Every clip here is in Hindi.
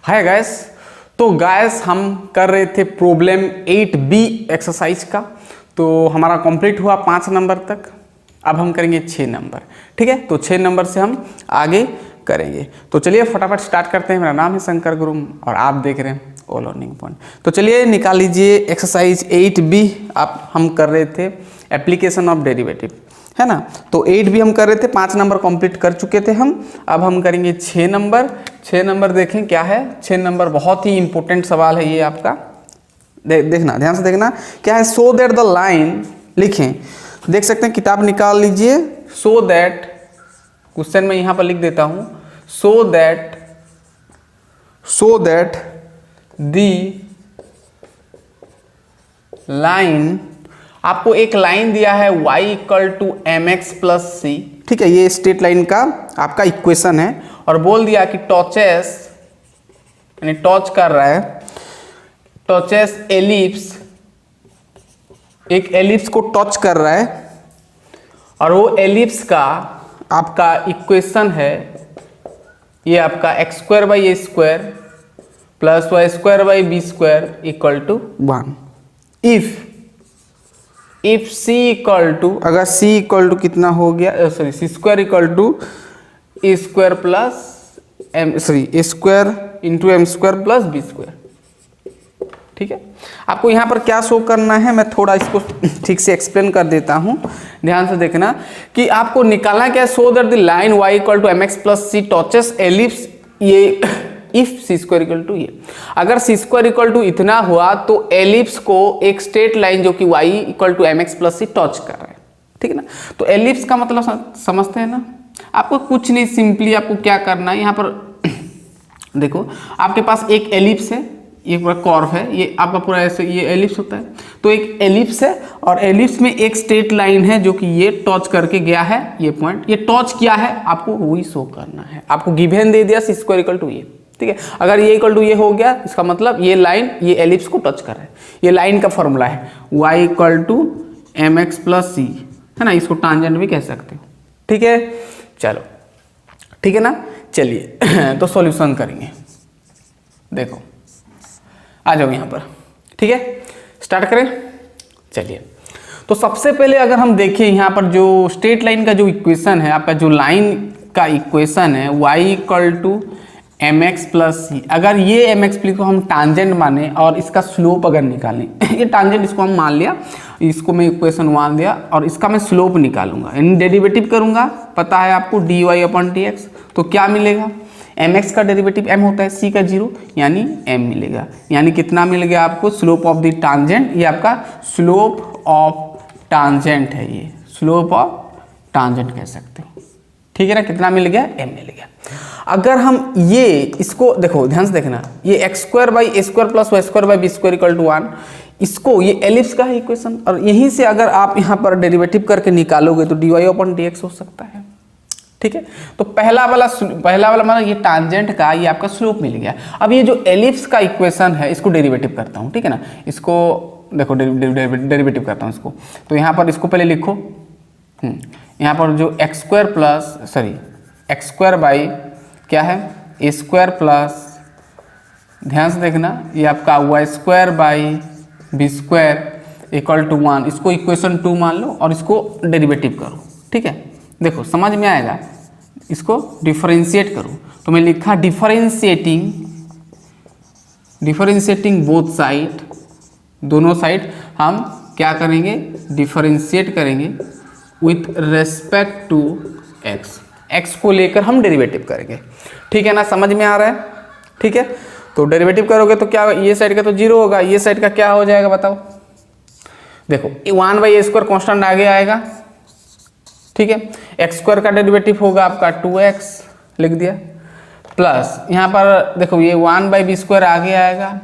Hi guys. तो गाइस हम कर रहे थे प्रॉब्लम 8B एक्सरसाइज का। तो हमारा कंप्लीट हुआ 5 नंबर तक। अब हम करेंगे 6 नंबर। ठीक है, तो 6 नंबर से हम आगे करेंगे। तो चलिए फटाफट स्टार्ट करते हैं। मेरा नाम है शंकर गुरु और आप देख रहे हैं ऑल लर्निंग पॉइंट। तो चलिए निकाल लीजिए एक्सरसाइज 8B। आप हम कर रहे थे एप्लीकेशन ऑफ डेरिवेटिव, है ना। तो 8B हम कर रहे थे, 5 नंबर कंप्लीट कर चुके थे हम। अब हम करेंगे 6 नंबर। 6 नंबर देखें क्या है। 6 नंबर बहुत ही इंपॉर्टेंट सवाल है ये आपका। देखना, ध्यान से देखना क्या है। सो दैट द लाइन लिखें, देख सकते हैं, किताब निकाल लीजिए। सो दैट, क्वेश्चन में यहां पर लिख देता हूं, सो दैट दी लाइन, आपको एक लाइन दिया है y equal to M x plus c. ठीक है, ये स्ट्रेट लाइन का आपका इक्वेशन है। और बोल दिया कि टॉचेस, यानी टॉच कर रहा है, टॉचेस एलिप्स, एक एलिप्स को टच कर रहा है। और वो एलिप्स का आपका इक्वेशन है, ये आपका x square by A square plus Y square by B square equal to 1। If c equal to, अगर c इक्वल टू कितना हो गया, sorry c square equal to A square plus M, sorry A square into M square plus B square. ठीक है, आपको यहाँ पर क्या शो करना है, मैं थोड़ा इसको ठीक से एक्सप्लेन कर देता हूँ। ध्यान से देखना कि आपको निकालना क्या है। So that the line y equal to M x plus c touches ellipse, ये if c square equal to, ये अगर सी स्क्वायर इक्वल टू इतना हुआ तो एलिप्स को एक स्ट्रेट लाइन जो कि y equal to M x plus C touch कर रहा है। ठीक है ना। तो एलिप्स का मतलब समझते हैं ना। आपको कुछ नहीं, सिंपली आपको क्या करना है, यहाँ पर देखो आपके पास एक एलिप्स है, ये पूरा कर्व है, ये आपका पूरा ऐसे ये एलिप्स होता है। तो एक एलिप्स है और एलिप्स में एक स्ट्रेट लाइन है जो कि ये टच करके गया है, ये पॉइंट ये टच किया है, आपको वही शो करना है। आपको गिवन दे दिया सी स्क्वायर इक्वल टू ये। ठीक है, अगर ये इक्वल टू ये हो गया, इसका मतलब ये लाइन ये एलिप्स को टच कर रहा है। ये लाइन का फॉर्मूला है y equal to M x plus c, है ना। इसको टांजेंट भी कह सकते हो। ठीक है, चलो ठीक है ना। चलिए तो सॉल्यूशन करेंगे। देखो आ जाओ यहाँ पर। ठीक है, स्टार्ट करें। चलिए, तो सबसे पहले अगर हम देखें यहाँ पर जो स्ट्रेट लाइन का जो इक्वेशन है, आपका जो लाइन का इक्वेशन है y equal to M x plus c. अगर ये एम एक्स प्लस को हम टांजेंट माने और इसका स्लोप अगर निकालें ये टांजेंट इसको हम मान लिया, इसको मैं इक्वेशन मान दिया और इसका मैं स्लोप निकालूंगा, यानी डेरिवेटिव करूंगा। पता है आपको D Y upon D X. तो क्या मिलेगा, एम एक्स का डेरिवेटिव m होता है, c का 0 यानी m मिलेगा। यानी कितना मिल गया आपको, स्लोप ऑफ द टांजेंट। ये आपका स्लोप ऑफ टांजेंट है, ये स्लोप ऑफ टांजेंट कह सकते हो। ठीक है ना, कितना मिल गया, m मिल गया। अगर हम ये इसको देखो, ध्यान से देखना, ये X square by A square plus Y square by B square equal to 1, इसको ये एलिप्स का है इक्वेशन। और यहीं से अगर आप यहाँ पर डेरिवेटिव करके निकालोगे तो D Y upon D X हो सकता है। ठीक है, तो पहला वाला मतलब ये टांजेंट का ये आपका स्लोप मिल गया। अब ये जो एलिप्स का इक्वेशन है इसको डेरिवेटिव करता हूँ। ठीक है ना, इसको देखो डेरिवेटिव करता हूँ इसको। तो यहाँ पर इसको पहले लिखो, यहाँ पर जो x square plus, sorry x square by क्या है ए स्क्वायर प्लस, ध्यान से देखना, ये आपका Y square by B square equal to 1, इसको इक्वेशन 2 मान लो और इसको डेरिवेटिव करो। ठीक है, देखो समझ में आएगा। इसको डिफरेंशिएट करो, तो मैं लिखा डिफरेंशिएटिंग बोथ साइड, दोनों साइड हम क्या करेंगे, डिफरेंशिएट करेंगे with respect to x। x को लेकर हम डेरिवेटिव करेंगे। ठीक है ना, समझ में आ रहा है। ठीक है, तो डेरिवेटिव करोगे तो क्या, ये साइड का तो 0 होगा, ये साइड का क्या हो जाएगा बताओ। देखो 1 बाई ए स्क्वायर कॉन्स्टेंट आगे आएगा। ठीक है, एक्स स्क्वायर का डेरिवेटिव होगा आपका 2x, लिख दिया, प्लस यहाँ पर देखो ये 1 बाई बी स्क्वायर आगे आएगा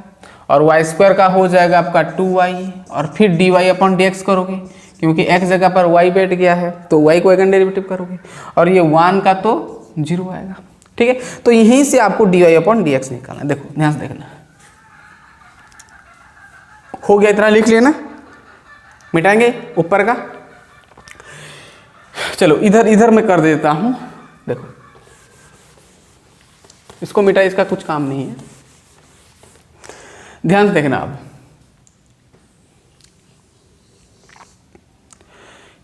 और वाई स्क्वायर का हो जाएगा आपका 2y, और फिर D Y upon D X करोगे, क्योंकि x जगह पर y बैठ गया है तो y को अगेन डेरिवेटिव करोगे और ये 1 का तो 0 आएगा। ठीक है, तो यहीं से आपको D Y upon D X निकालना। देखो ध्यान से देखना, हो गया, इतना लिख लेना, मिटाएंगे ऊपर का। चलो इधर मैं कर देता हूं। देखो इसको मिटा, इसका कुछ काम नहीं है। ध्यान से देखना अब,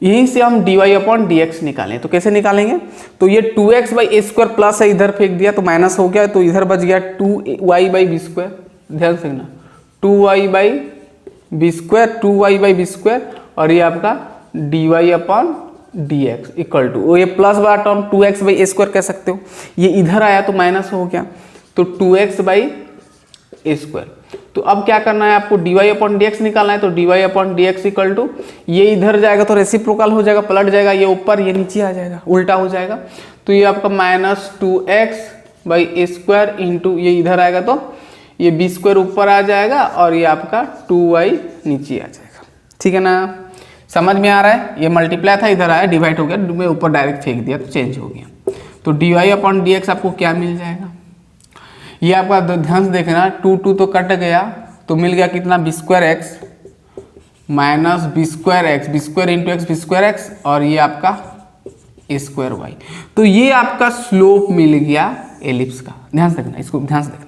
यहीं से हम dy अपॉन dx निकालें तो कैसे निकालेंगे, तो ये 2x by A square plus है, इधर फेंक दिया तो माइनस हो गया, तो इधर बच गया 2y बाई बी स्क्वायर। ध्यान से देखना 2y by B square, 2y by B square, और ये आपका dy upon dx equal to, ये प्लस वाला term 2x by A square कह सकते हो, ये इधर आया तो माइनस हो गया, तो 2x बाई ए स्क्वायर। तो अब क्या करना है आपको, dy अपॉन dx निकालना है, तो dy upon dx equal to, ये इधर जाएगा तो रेसिप्रोकल हो जाएगा, पलट जाएगा, ये ऊपर ये नीचे आ जाएगा, उल्टा हो जाएगा, तो ये आपका minus 2x by A square into, ये इधर आएगा तो ये बी स्क्वायर ऊपर आ जाएगा, और ये आपका 2y नीचे आ जाएगा। ठीक है ना, समझ में आ रहा है, ये मल्टीप्लाई था, इधर आया डिवाइड हो गया, मैं ऊपर डायरेक्ट फेंक दिया तो चेंज हो गया, तो dy अपॉन dx आपको क्या मिल जाएगा, ये आपका ध्यान से देखना 2 तो कट गया, तो मिल गया कितना, B square X minus B square X, B square into X B square X, और ये आपका ए स्क्वायर वाई। तो ये आपका स्लोप मिल गया एलिप्स का। ध्यान से देखना, इसको ध्यान से देखना,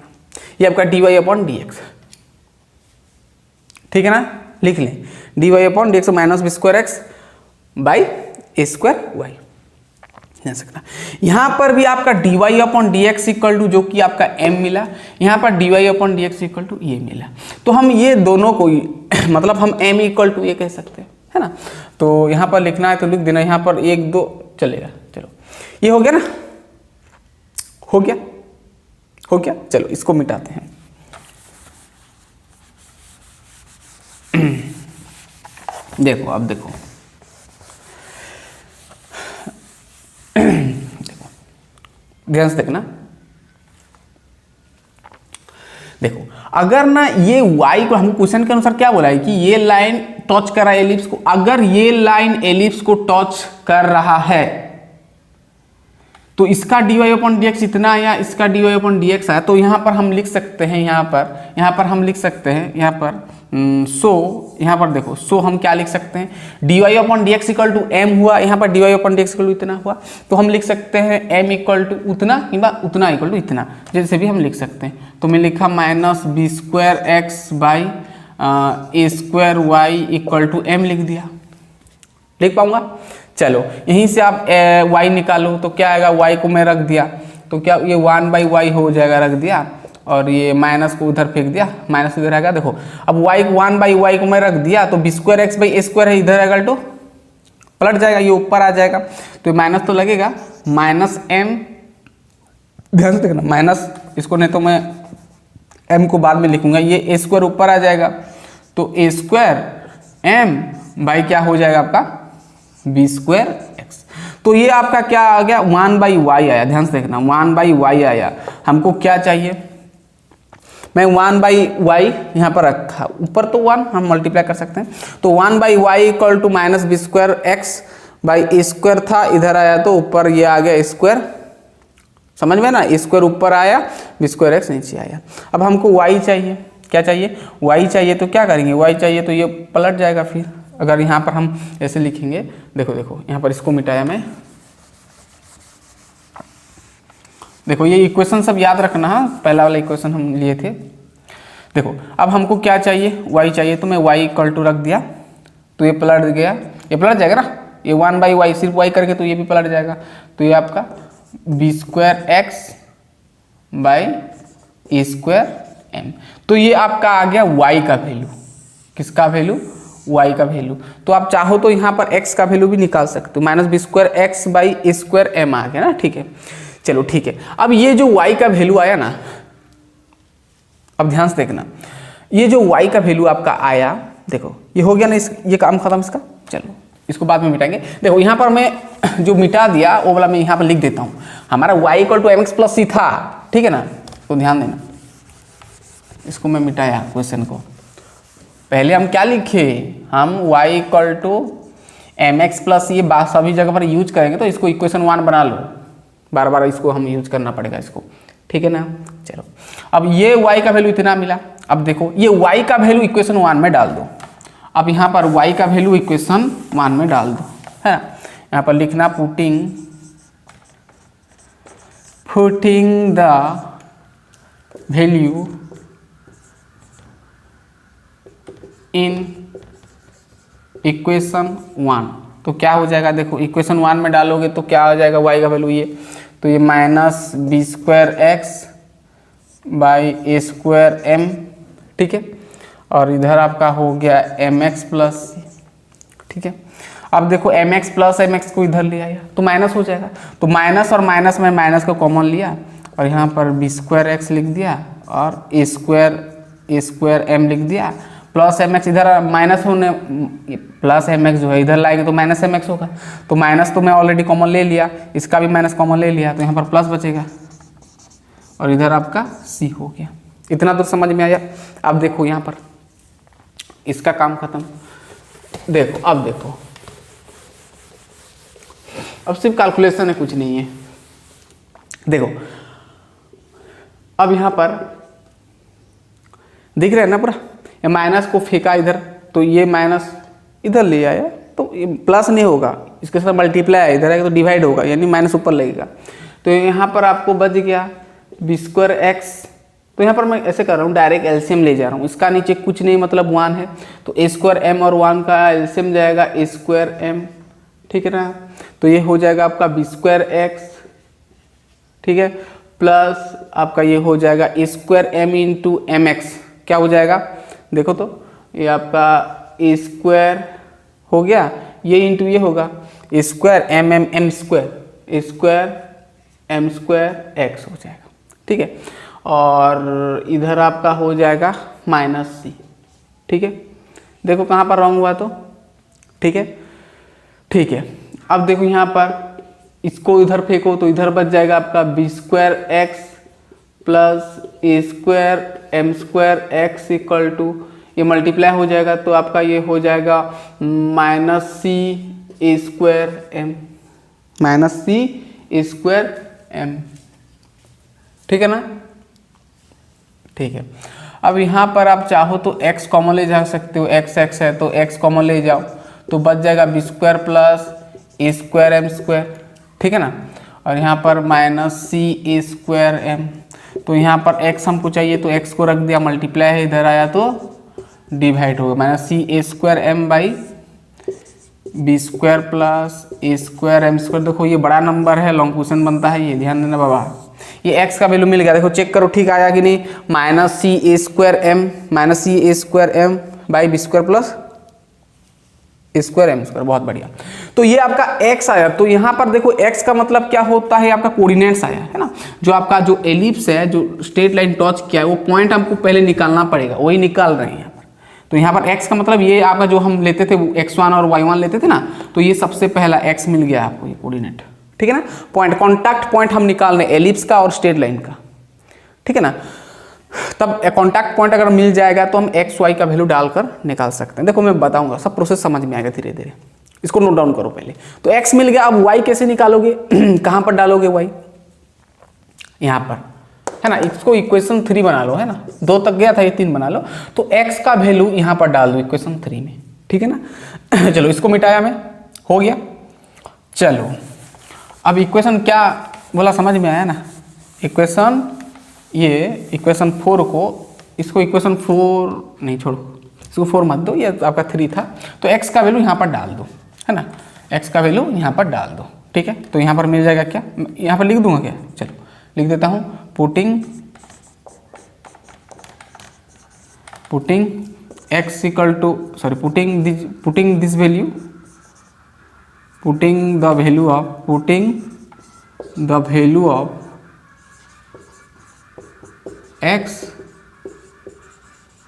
ये आपका dy अपॉन dx, ठीक है ना, लिख लें dy upon dx minus B square x by A square Y. ध्यान से देखना, यहाँ पर भी आपका dy upon dx equal to, जो कि आपका m मिला, यहाँ पर dy upon dx equal to ये मिला, तो हम ये दोनों को मतलब हम m इक्वल टू ये कह सकते हैं, है ना। तो यहाँ पर लिखना है तो लिख देना, यहाँ पर 1 2 चलेगा। चलो ये हो गया ना, हो गया, हो गया। चलो इसको मिटाते हैं। देखो अब देखो, ध्यान से देखना, देखो अगर ना ये y को, हमको क्वेश्चन के अनुसार क्या बोला है कि ये लाइन टच कर रहा है एलिप्स को, अगर ये लाइन एलिप्स को टच कर रहा है तो इसका dy अपॉन dx इतना आया, इसका dy अपॉन dx आया, तो यहाँ पर हम लिख सकते हैं, यहाँ पर हम लिख सकते हैं, यहाँ पर यहाँ पर देखो, हम क्या लिख सकते हैं, dy upon dx equal to m हुआ, यहाँ पर dy upon dx equal to इतना हुआ, तो हम लिख सकते हैं m इक्वल टू उतना या उतना इक्वल टू इतना, जैसे भी हम लिख सकते हैं। तो मैं लिखा minus B square x by A square Y equal to m लिख दिया, लिख पाऊंगा। चलो यहीं से आप y निकालो, तो क्या आएगा, y को मैं रख दिया तो क्या ये 1 बाई वाई हो जाएगा, रख दिया, और ये माइनस को उधर फेंक दिया, माइनस इधर आएगा। देखो अब y 1 बाई वाई को मैं रख दिया, तो B square x by A square है, इधर आएगा तो पलट जाएगा, ये ऊपर आ जाएगा, तो माइनस तो लगेगा, माइनस m, ध्यान से देखना माइनस, इसको नहीं तो मैं m को बाद में लिखूंगा, ये ए स्क्वायर ऊपर आ जाएगा, तो ए स्क्वायर m बाई क्या हो जाएगा आपका बी स्क्वायर एक्स। तो ये आपका क्या आ गया, 1 बाई वाई आया। ध्यान से देखना 1 बाई वाई आया, हमको क्या चाहिए, मैं 1 बाई वाई यहाँ पर रखा, ऊपर तो 1 हम मल्टीप्लाई कर सकते हैं, तो 1 by y equal to minus B square x by A square था, इधर आया तो ऊपर ये आ गया स्क्वायर, समझ में ना, स्क्वायर ऊपर आया, बी स्क्वायर एक्स नीचे आया। अब हमको वाई चाहिए, क्या चाहिए, वाई चाहिए, तो क्या करेंगे, वाई चाहिए तो ये पलट जाएगा फिर, अगर यहाँ पर हम ऐसे लिखेंगे, देखो देखो यहाँ पर इसको मिटाया मैं, देखो ये इक्वेशन सब याद रखना है, पहला वाला इक्वेशन हम लिए थे। देखो अब हमको क्या चाहिए, y चाहिए, तो मैं y इक्वल टू रख दिया, तो ये पलट गया, ये पलट जाएगा ना, ये 1 बाई वाई सिर्फ y करके, तो ये भी पलट जाएगा, तो ये आपका b square x by A square m. तो ये आपका आ गया y का वैल्यू, किसका वैल्यू, y का वैल्यू। तो आप चाहो तो यहाँ पर x का वैल्यू भी निकाल सकते हो, minus B square x by A square m आ गया ना, ठीक है। चलो ठीक है, अब ये जो y का वैल्यू आया ना, अब ध्यान से देखना, ये जो y का वैल्यू आपका आया, देखो ये हो गया ना, ये काम खत्म इसका। चलो इसको बाद में मिटाएंगे। देखो यहाँ पर मैं जो मिटा दिया वो वाला मैं यहाँ पर लिख देता हूँ, हमारा y equal to M x plus c था, ठीक है ना, तो ध्यान देना, इसको मैं मिटाया क्वेश्चन को। पहले हम क्या लिखे, हम y equal to M x plus, ये बात सभी जगह पर यूज करेंगे, तो इसको इक्वेशन 1 बना लो, बार बार इसको हम यूज करना पड़ेगा इसको, ठीक है ना। चलो अब ये y का वैल्यू इतना मिला, अब देखो ये y का वैल्यू इक्वेशन 1 में डाल दो, अब यहाँ पर y का वैल्यू इक्वेशन 1 में डाल दो, है ना। यहाँ पर लिखना putting the value in equation 1। तो क्या हो जाएगा, देखो इक्वेशन 1 में डालोगे तो क्या हो जाएगा y का वैल्यू ये, तो ये minus B square x by A square m, ठीक है। और इधर आपका हो गया एम एक्स प्लस सी, ठीक है। अब देखो m x plus m x को इधर ले आया तो माइनस हो जाएगा, तो माइनस और माइनस में माइनस को कॉमन लिया और यहाँ पर बी स्क्वायर एक्स लिख दिया और ए स्क्वायर एम लिख दिया, प्लस एम एक्स इधर माइनस होने, प्लस एम एक्स जो है इधर लाएंगे तो माइनस एम एक्स होगा, तो माइनस तो मैं ऑलरेडी कॉमन ले लिया, इसका भी माइनस कॉमन ले लिया, तो यहाँ पर प्लस बचेगा और इधर आपका सी हो गया। इतना तो समझ में आया। अब देखो यहाँ पर इसका काम खत्म। देखो अब देखो, अब सिर्फ कैलकुलेशन है, कुछ नहीं है। देखो अब यहाँ पर दिख रहा है ना पूरा, ये माइनस को फेंका इधर तो ये माइनस इधर ले आया तो ये प्लस नहीं होगा, इसके साथ मल्टीप्लाई इधर आएगा तो डिवाइड होगा, यानी माइनस ऊपर लगेगा। तो यहाँ पर आपको बच गया बी स्क्वायर एक्स। तो यहाँ पर मैं ऐसे कर रहा हूँ, डायरेक्ट एलसीएम ले जा रहा हूँ, इसका नीचे कुछ नहीं मतलब 1 है, तो ए स्क्वायर एम और 1 का एलसीएम जाएगा ए स्क्वायर एम, ठीक है ना। तो ये हो जाएगा आपका बी स्क्वायर एक्स, ठीक है, प्लस आपका ये हो जाएगा a square m into m x. क्या हो जाएगा देखो, तो ये आपका ए स्क्वायर हो गया, ये इंटू ये होगा a square m m m square, a square m square x हो जाएगा, ठीक है। और इधर आपका हो जाएगा माइनस सी, ठीक है। देखो कहाँ पर रॉन्ग हुआ तो, ठीक है, ठीक है। अब देखो यहाँ पर इसको इधर फेंको तो इधर बच जाएगा आपका b square x plus a square m square x equal to, ये मल्टीप्लाई हो जाएगा तो आपका ये हो जाएगा minus c a square m, minus c a square m, ठीक है ना, ठीक है। अब यहाँ पर आप चाहो तो x कॉमन ले जा सकते हो, x x है तो x कॉमन ले जाओ तो बच जाएगा B square plus a square m square, ठीक है ना। और यहाँ पर minus c a square m, तो यहाँ पर x हमको चाहिए तो x को रख दिया, मल्टीप्लाई है इधर आया तो डिवाइड होगा, minus c a square m by B square plus a square m square. देखो ये बड़ा नंबर है, लॉन्ग क्वेश्चन बनता है, ये ध्यान देना बाबा। ये x का वैल्यू मिल गया, देखो चेक करो ठीक आया कि नहीं, minus c a square m, minus c a square m by B square plus a square m square, बहुत बढ़िया। तो ये आपका x आया, तो यहाँ पर देखो x का मतलब क्या होता है, आपका कोऑर्डिनेट्स आया है ना, जो आपका जो एलिप्स है, जो स्ट्रेट लाइन टच किया है, वो पॉइंट हमको पहले निकालना पड़ेगा, वही निकाल रहे हैं यहाँ पर। तो यहाँ पर x का मतलब ये आपका जो हम लेते थे x1 और y1 लेते थे ना, तो ये सबसे पहला x मिल गया आपको, ये कोऑर्डिनेट, ठीक है ना। पॉइंट, कॉन्टैक्ट पॉइंट हम निकाल रहे हैं एलिप्स का और स्ट्रेट लाइन का, ठीक है ना। तब कॉन्टैक्ट पॉइंट अगर मिल जाएगा तो हम एक्स वाई का वैल्यू डालकर निकाल सकते हैं। देखो मैं बताऊंगा, सब प्रोसेस समझ में आएगा धीरे धीरे, इसको नोट डाउन करो पहले। तो x मिल गया, अब y कैसे निकालोगे कहाँ पर डालोगे y, यहाँ पर है ना, इसको इक्वेशन 3 बना लो, है ना, 2 तक गया था, ये 3 बना लो। तो x का वैल्यू यहाँ पर डाल दो इक्वेशन 3 में, ठीक है ना। चलो इसको मिटाया मैं, हो गया। चलो अब इक्वेशन क्या बोला समझ में आया ना, इक्वेशन ये इक्वेशन 4 को, इसको इक्वेशन 4 नहीं छोड़ो, इसको 4 मत दो, ये आपका 3 था। तो x का वैल्यू यहाँ पर डाल दो, है ना, x का वैल्यू यहाँ पर डाल दो, ठीक है। तो यहाँ पर मिल जाएगा क्या, यहाँ पर लिख दूंगा क्या, चलो लिख देता हूँ, putting x equal to, sorry putting this value, putting the value of x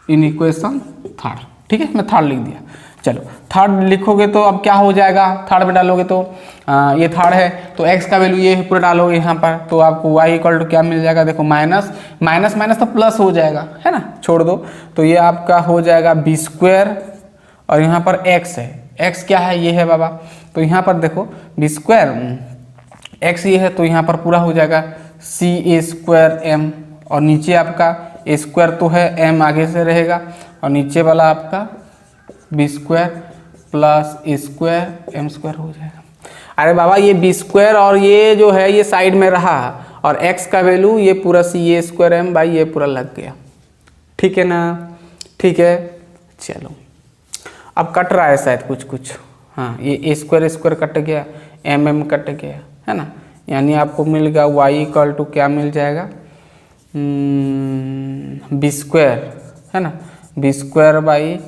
in equation 3, ठीक है, मैं 3 लिख दिया। चलो 3 लिखोगे तो अब क्या हो जाएगा, 3 में डालोगे तो ये 3 है, तो x का वैल्यू ये पूरा डालोगे यहाँ पर, तो आपको y इक्वल टू क्या मिल जाएगा, देखो माइनस माइनस माइनस तो प्लस हो जाएगा, है ना, छोड़ दो। तो ये आपका हो जाएगा बी स्क्वायर और यहाँ पर x है, x क्या है, ये है बाबा। तो यहाँ पर देखो बी स्क्वायर x ये है, तो यहाँ पर पूरा हो जाएगा सी ए स्क्वायर एम, और नीचे आपका ए स्क्वायर तो है, m आगे से रहेगा, और नीचे वाला आपका b square plus a square m square हो जाएगा। अरे बाबा ये बी स्क्वायर और ये जो है ये साइड में रहा, और x का वैल्यू ये पूरा सी ए स्क्वायर एम बाई ये पूरा लग गया, ठीक है ना, ठीक है। चलो अब कट रहा है शायद कुछ कुछ, हाँ ये ए स्क्वायर कट गया, एम कट गया, है ना, यानी आपको मिल गया वाई इक्वल टू क्या मिल जाएगा, बी स्क्वायर, है ना, b square by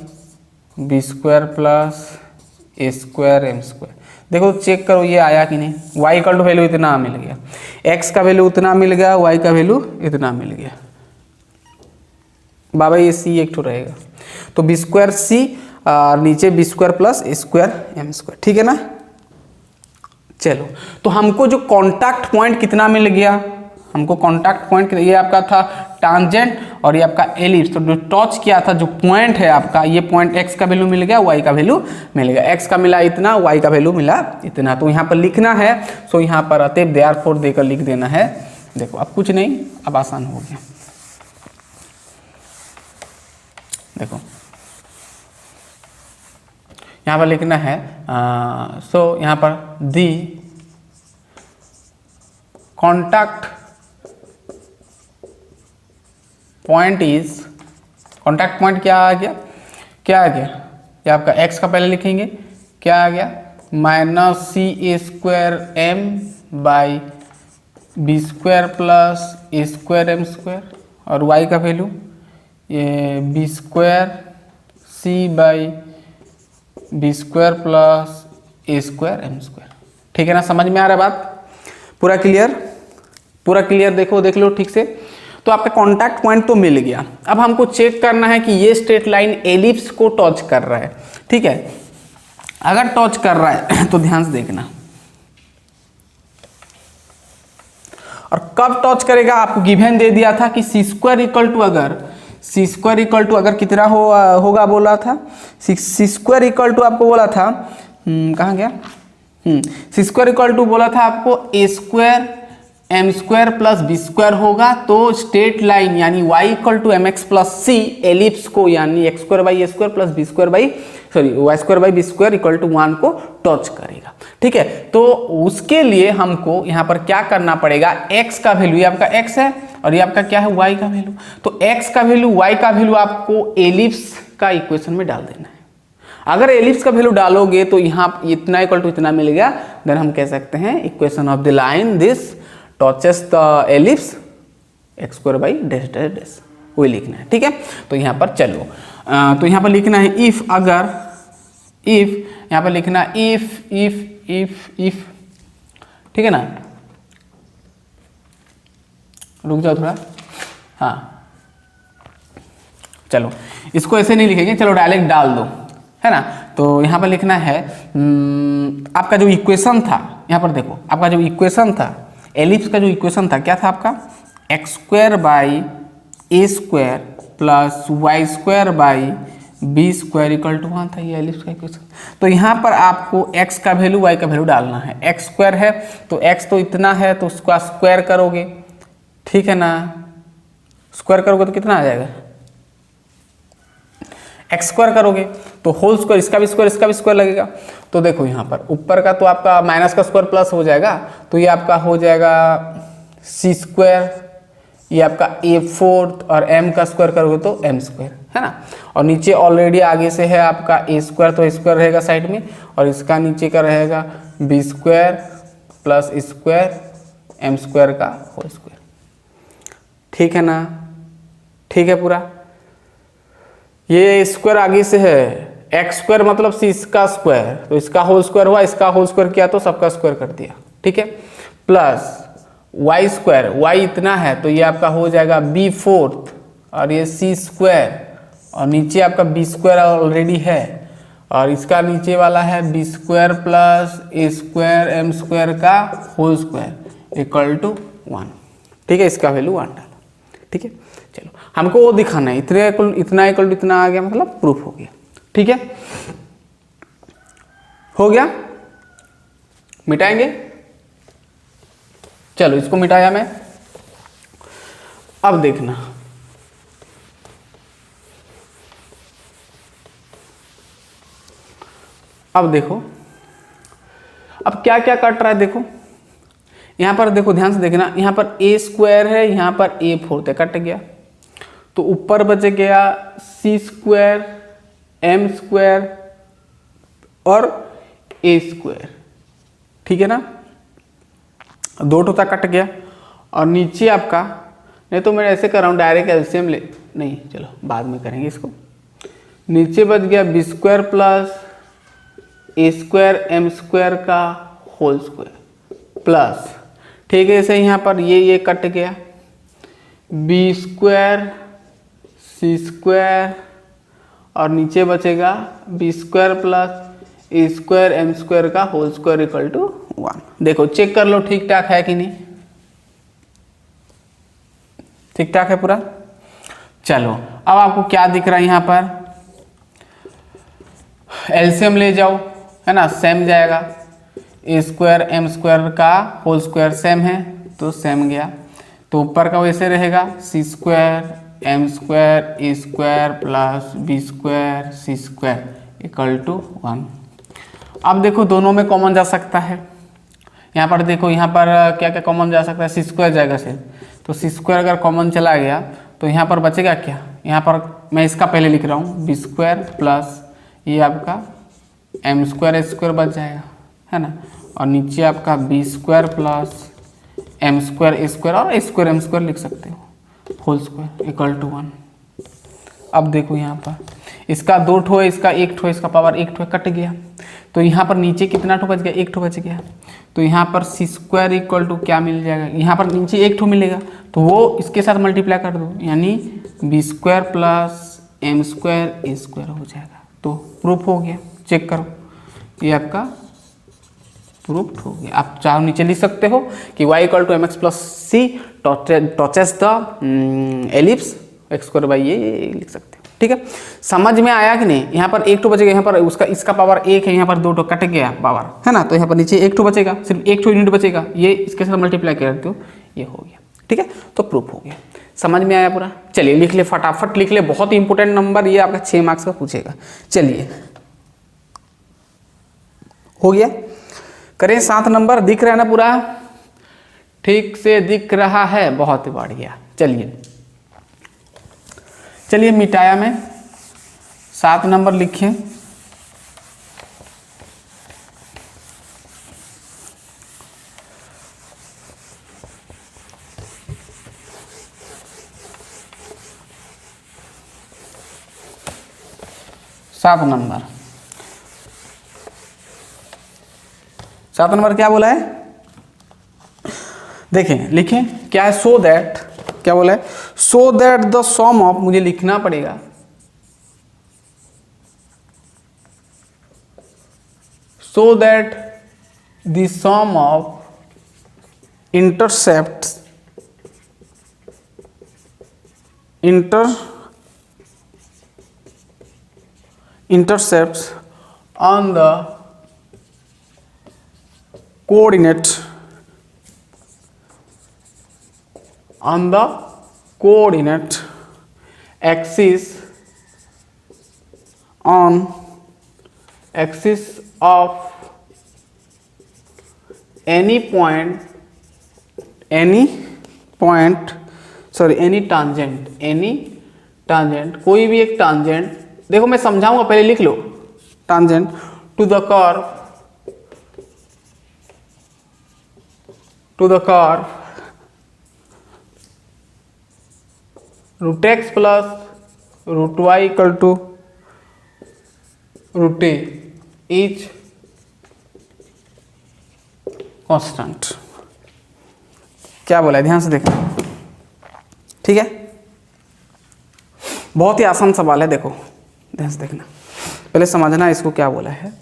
B square plus a square m square. देखो चेक करो ये आया कि नहीं, y इक्वल टू वैल्यू इतना मिल गया, x का वैल्यू उतना मिल गया, y का वैल्यू इतना मिल गया। बाबा ये c एक ठो रहेगा, तो बी स्क्वायर सी और नीचे B square plus a square m square, ठीक है ना। चलो तो हमको जो कॉन्टैक्ट पॉइंट कितना मिल गया, हमको कॉन्टैक्ट पॉइंट ये आपका था टांजेंट और ये आपका एलिप्स, तो जो टच किया था जो पॉइंट है आपका, ये पॉइंट x का वैल्यू मिल गया, y का वैल्यू मिल गया, x का मिला इतना, y का वैल्यू मिला इतना। तो यहाँ पर लिखना है, सो यहाँ पर अतएव देयरफॉर देकर लिख देना है। देखो अब कुछ नहीं, अब आसान हो गया। देखो यहाँ पर लिखना है सो यहाँ पर दी contact point is, contact point क्या आ गया, क्या आ गया, ये आपका x का पहले लिखेंगे, क्या आ गया, minus c a square m by B square plus a square m square, और y का वैल्यू ये b square c by B square plus a square m square. ठीक है ना, समझ में आ रहा है बात, पूरा क्लियर, पूरा क्लियर। देखो देख लो ठीक से। तो आपका कॉन्टैक्ट पॉइंट तो मिल गया, अब हमको चेक करना है कि ये स्ट्रेट लाइन एलिप्स को टच कर रहा है। ठीक है, अगर टच कर रहा है तो ध्यान से देखना, और कब टच करेगा आपको गिवन दे दिया था कि सी स्क्वायर इक्वल टू, अगर सी स्क्वायर इक्वल टू अगर कितना होगा बोला था, सी स्क्वायर इक्वल टू आपको बोला था, कहाँ गया, सी स्क्वायर इक्वल टू बोला था आपको a square m square plus B square होगा, तो स्ट्रेट लाइन यानी y equal to M x plus c ellipse को यानी x square by A square plus B square by y square by B square equal to 1 को टच करेगा। ठीक है, तो उसके लिए हमको यहाँ पर क्या करना पड़ेगा, x का वैल्यू, ये आपका x है और ये आपका क्या है y का वैल्यू, तो x का वैल्यू y का वैल्यू आपको एलिप्स का इक्वेशन में डाल देना है। अगर एलिप्स का वैल्यू डालोगे तो यहाँ इतना इक्वल टू इतना मिल गया, देन हम कह सकते हैं equation of the line this touches the ellipse x square by dash dash dash, वही लिखना है। ठीक है, तो यहाँ पर चलो तो यहाँ पर लिखना है इफ, अगर इफ, यहाँ पर लिखना इफ इफ इफ इफ, ठीक है ना, रुक जाओ थोड़ा, हाँ चलो इसको ऐसे नहीं लिखेंगे, चलो डायरेक्ट डाल दो, है ना। तो यहाँ पर लिखना है आपका जो इक्वेशन था, यहाँ पर देखो आपका जो इक्वेशन था एलिप्स का, जो इक्वेशन था क्या था आपका, x square by A square plus Y square by B square equal to 1 था, ये एलिप्स का इक्वेशन। तो यहाँ पर आपको x का वैल्यू y का वैल्यू डालना है, एक्स स्क्वायर है तो x तो इतना है तो उसका स्क्वायर करोगे, ठीक है ना, स्क्वायर करोगे तो कितना आ जाएगा, एक्स स्क्वायर करोगे तो होल स्क्वायर, इसका भी स्क्वायर इसका भी स्क्वायर लगेगा। तो देखो यहाँ पर ऊपर का तो आपका माइनस का स्क्वायर प्लस हो जाएगा, तो ये आपका हो जाएगा सी स्क्वायर, ये आपका ए फोर्थ, और एम का स्क्वायर करोगे तो एम स्क्वायर, है ना। और नीचे ऑलरेडी आगे से है आपका ए स्क्वायर, तो स्क्वायर रहेगा साइड में, और इसका नीचे का रहेगा b square plus square m square का होल स्क्वायर। ठीक है ना, ठीक है पूरा। ये स्क्वायर आगे से है, एक्स स्क्वायर मतलब सी इसका स्क्वायर, तो इसका होल स्क्वायर हुआ, इसका होल स्क्वायर किया तो सबका स्क्वायर कर दिया, ठीक है, प्लस वाई स्क्वायर, वाई इतना है तो ये आपका हो जाएगा बी फोर्थ, और ये सी स्क्वायर, और नीचे आपका बी स्क्वायर ऑलरेडी है, और इसका नीचे वाला है B square plus a square m square का होल स्क्वायर इक्वल टू 1। ठीक है, इसका वैल्यू 1 डालो। ठीक है, चलो हमको वो दिखाना है, इतना इक्वल टू इतना आ गया, मतलब प्रूफ हो गया। ठीक है, हो गया, मिटाएंगे, चलो इसको मिटाया मैं। अब देखना, अब देखो अब क्या क्या कट रहा है, देखो यहां पर देखो ध्यान से देखना, यहां पर ए स्क्वायर है, यहां पर ए फोर्थ है, कट गया, तो ऊपर बच गया सी स्क्वायर एम स्क्वायर और ए स्क्वायर, ठीक है ना, 2 टोता कट गया। और नीचे आपका, नहीं तो मैं ऐसे कर रहा हूँ डायरेक्ट एलसीएम ले, नहीं चलो बाद में करेंगे इसको। नीचे बच गया B square plus a square m square का होल स्क्वायर प्लस, ठीक है, ऐसे यहाँ पर ये कट गया, बी स्क्वायर सी स्क्वायर और नीचे बचेगा B square plus a square m square का होल स्क्वायर इक्वल टू 1। देखो चेक कर लो ठीक ठाक है कि नहीं, ठीक ठाक है पूरा। चलो अब आपको क्या दिख रहा है यहाँ पर, एलसीएम ले जाओ, है ना, सेम जाएगा, ए स्क्वायर एम स्क्वायर का होल स्क्वायर सेम है तो सेम गया, तो ऊपर का वैसे रहेगा c square m square a square plus B square c square equal to 1। अब देखो दोनों में कॉमन जा सकता है, यहाँ पर देखो, यहाँ पर क्या क्या कॉमन जा सकता है, सी स्क्वायर जाएगा से, तो सी स्क्वायर अगर कॉमन चला गया तो यहाँ पर बचेगा क्या, यहाँ पर मैं इसका पहले लिख रहा हूँ बी स्क्वायर प्लस ये आपका एम स्क्वायर ए स्क्वायर बच जाएगा, है ना, और नीचे आपका b square plus m square a square और ए स्क्वायर एम स्क्वायर लिख सकते हो होल स्क्वायर इक्वल टू 1। अब देखो यहाँ पर इसका 2 ठो है, इसका 1 ठो, इसका पावर 1 ठो कट गया, तो यहाँ पर नीचे कितना ठो बच गया, 1 ठो बच गया, तो यहाँ पर सी स्क्वायर इक्वल टू क्या मिल जाएगा, यहाँ पर नीचे 1 ठो मिलेगा तो वो इसके साथ मल्टीप्लाई कर दो, यानी b square plus m square a square हो जाएगा। तो प्रूफ हो गया, चेक करो, ये आपका प्रूफ हो गया। आप चाहो नीचे लिख सकते हो कि y equal to M x plus c touches the ellipse x square by ये लिख सकते हो, ठीक है। समझ में आया कि नहीं, यहाँ पर 1 ठो बचेगा, यहाँ पर उसका इसका पावर 1 है, यहाँ पर 2 ठो कट गया पावर, है ना, तो यहाँ पर नीचे 1 ठो बचेगा, सिर्फ 1 ठो यूनिट बचेगा, ये इसके साथ मल्टीप्लाई करते हो, ये हो गया, ठीक है, तो प्रूफ हो गया। समझ में आया पूरा, चलिए लिख ले, फटाफट लिख ले, बहुत ही इंपॉर्टेंट नंबर, ये आपका 6 मार्क्स का पूछेगा। चलिए हो गया, करें 7 नंबर, दिख रहा है ना पूरा, ठीक से दिख रहा है, बहुत बढ़िया। चलिए मिटाया में 7 नंबर लिखिए, सात नंबर क्या बोला है, देखें लिखें क्या है, सो दैट, क्या बोला है, so that the sum of, मुझे लिखना पड़ेगा, so that the sum of intercepts on the coordinate axis of any tangent, कोई भी एक tangent, देखो मैं समझाऊंगा, पहले लिख लो, tangent to the curve root x plus root y equal to root a each constant। क्या बोला है, ध्यान से देखना, ठीक है, बहुत ही आसान सवाल है, देखो ध्यान से देखना, पहले समझना इसको क्या बोला है,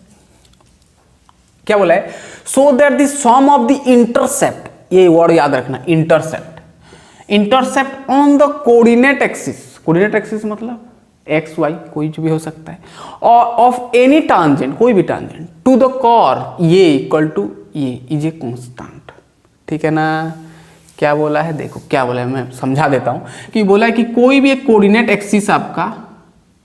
क्या बोला है, so that the sum of the intercept, ये वर्ड याद रखना, intercept on the coordinate axis मतलब एक्स वाई कोई भी हो सकता है, और ऑफ एनी टांजेंट, कोई भी टांजेंट, टू द कर्व ये इक्वल टू ये इज ए कांस्टेंट, ठीक है ना। क्या बोला है, देखो क्या बोला है, मैं समझा देता हूं कि बोला है कि कोई भी एक कोऑर्डिनेट एक्सिस आपका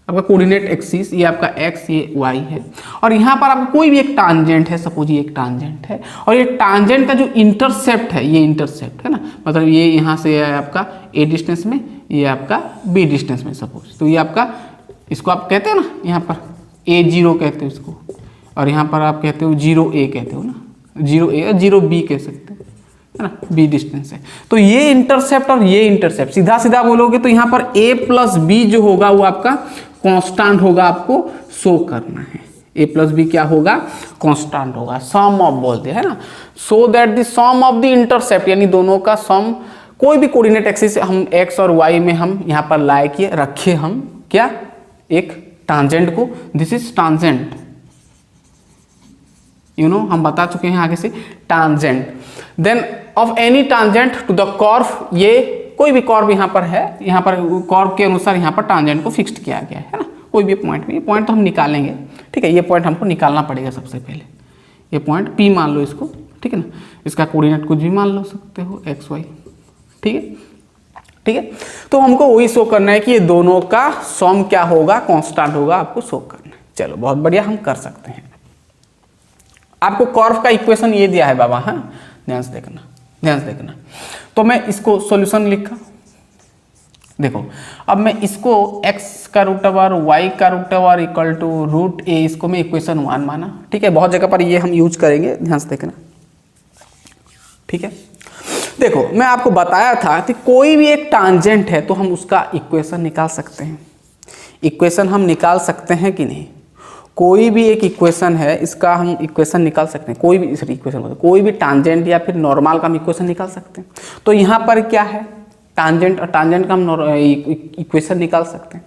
कोऑर्डिनेट एक्सिस, ये आपका x ये y है, और यहाँ पर आपका कोई भी एक टांजेंट है, सपोज ये एक टांजेंट है, और ये टांजेंट का जो इंटरसेप्ट है, ये इंटरसेप्ट है ना, मतलब ये यहाँ से है आपका a डिस्टेंस में, ये आपका b डिस्टेंस में सपोज, तो ये आपका, इसको आप कहते हैं ना यहाँ पर a0 कहते हैं इसको, और यहाँ पर आप कहते हो 0a कहते हो ना, 0a या 0b कह सकते हो, है ना, b डिस्टेंस है। तो ये इंटरसेप्ट और ये इंटरसेप्ट सीधा सीधा बोलोगे तो यहाँ पर a प्लस बी जो होगा वो आपका कांस्टेंट होगा, आपको शो करना है। a प्लस बी क्या होगा, कांस्टेंट होगा, सम ऑफ बोलते हैं ना। So that the sum of the intercept, यानी दोनों का सम, कोई भी कोऑर्डिनेट एक्सिस हम x और y में हम यहाँ पर लाए किए रखे हम क्या, एक टांजेंट को, this is tangent, you know, हम बता चुके हैं आगे से tangent. Then of any tangent to the curve, ये कोई भी कर्व यहाँ पर है, यहाँ पर कर्व के अनुसार यहाँ पर टांजेंट को फिक्स्ड किया गया है ना, कोई भी पॉइंट में। ये पॉइंट तो हम निकालेंगे, ठीक है, ये पॉइंट हमको निकालना पड़ेगा सबसे पहले। ये पॉइंट P मान लो इसको, ठीक है ना, इसका कोऑर्डिनेट कुछ भी मान लो सकते हो x y, ठीक है, ठीक है। तो हमको वही शो करना है कि ये दोनों का सम क्या होगा, कांस्टेंट होगा, आपको शो करना है। चलो बहुत बढ़िया, हम कर सकते हैं। आपको कर्व का इक्वेशन ये दिया है बाबा, हाँ, ध्यान से देखना, ध्यान से देखना। तो मैं इसको सॉल्यूशन लिखा, देखो अब मैं इसको x का रूट ओवर y का root over equal to root a, इसको मैं इक्वेशन 1 माना, ठीक है। बहुत जगह पर ये हम यूज करेंगे, ध्यान से देखना, ठीक है। देखो मैं आपको बताया था कि कोई भी एक टांजेंट है तो हम उसका इक्वेशन निकाल सकते हैं। इक्वेशन हम निकाल सकते हैं कि नहीं, कोई भी एक इक्वेशन है इसका हम इक्वेशन निकाल सकते हैं, कोई भी इक्वेशन, कोई भी टांजेंट या फिर नॉर्मल का हम इक्वेशन निकाल सकते हैं। तो यहाँ पर क्या है, टांजेंट, और टांजेंट का हम इक्वेशन निकाल सकते हैं।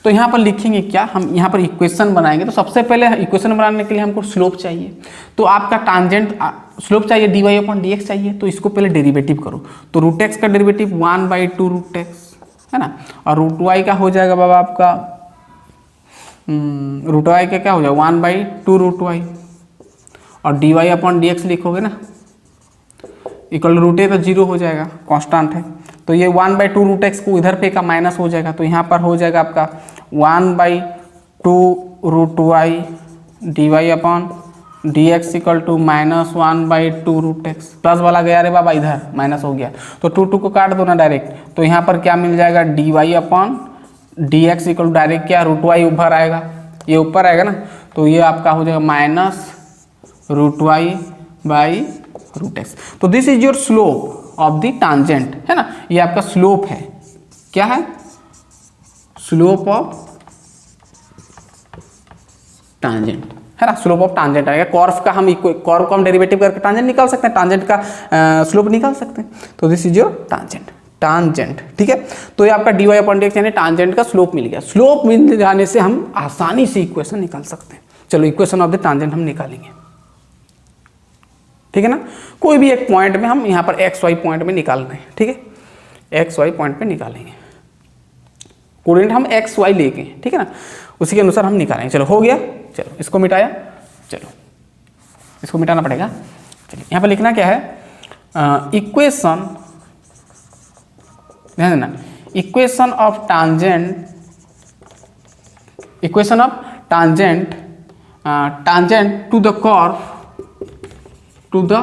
तो यहाँ पर लिखेंगे क्या, हम यहाँ पर इक्वेशन बनाएंगे। तो सबसे पहले इक्वेशन बनाने के लिए हमको स्लोप चाहिए, तो आपका टांजेंट स्लोप चाहिए, dy/dx चाहिए। तो इसको पहले डेरिवेटिव करो, तो रूट एक्स का डेरिवेटिव 1/2 रूट एक्स, है ना, और रूट वाई का हो जाएगा बाबा आपका, रूट वाई का क्या हो जाएगा 1/2 रूट वाई, और dy/dx लिखोगे ना इक्वल रूट ए, तो 0 हो जाएगा, कांस्टेंट है। तो ये 1/2 रूट एक्स को इधर पे का माइनस हो जाएगा, तो यहाँ पर हो जाएगा आपका 1/2 root y dy/dx equal to -1/2 root x. Plus वाला गया रे बाबा, इधर माइनस हो गया, तो 2 को काट दो ना डायरेक्ट। तो यहाँ पर क्या मिल जाएगा, dy/dx इक्वल टू डायरेक्ट क्या, रूट वाई ऊपर आएगा, ये ऊपर आएगा ना, तो ये आपका हो जाएगा -√y/√x। तो this is your slope of the tangent, है ना, ये आपका स्लोप है, क्या है, स्लोप ऑफ टांजेंट, है ना, स्लोप ऑफ टांजेंट आएगा। कर्व का हम कर्व को हम डेरिवेटिव करके टांजेंट निकाल सकते हैं, टांजेंट का स्लोप निकाल सकते हैं। तो this is your tangent, tangent, ठीक है। तो ये आपका dy/dx यानी टांजेंट का स्लोप मिल गया। स्लोप मिल जाने से हम आसानी से इक्वेशन निकाल सकते हैं। चलो इक्वेशन ऑफ द टांजेंट हम निकालेंगे, ठीक है ना। कोई भी एक पॉइंट में हम यहाँ पर एक्स वाई पॉइंट में निकालना है, ठीक है, एक्स वाई पॉइंट में निकालेंगे, कोऑर्डिनेट हम एक्स वाई लेके, ठीक है ना, उसी के अनुसार हम निकालेंगे। चलो हो गया, चलो इसको मिटाया, चलो इसको मिटाना पड़ेगा। चलिए यहाँ पर लिखना क्या है, इक्वेशन, ध्यान देना, equation of tangent, equation of tangent, tangent to the curve, to the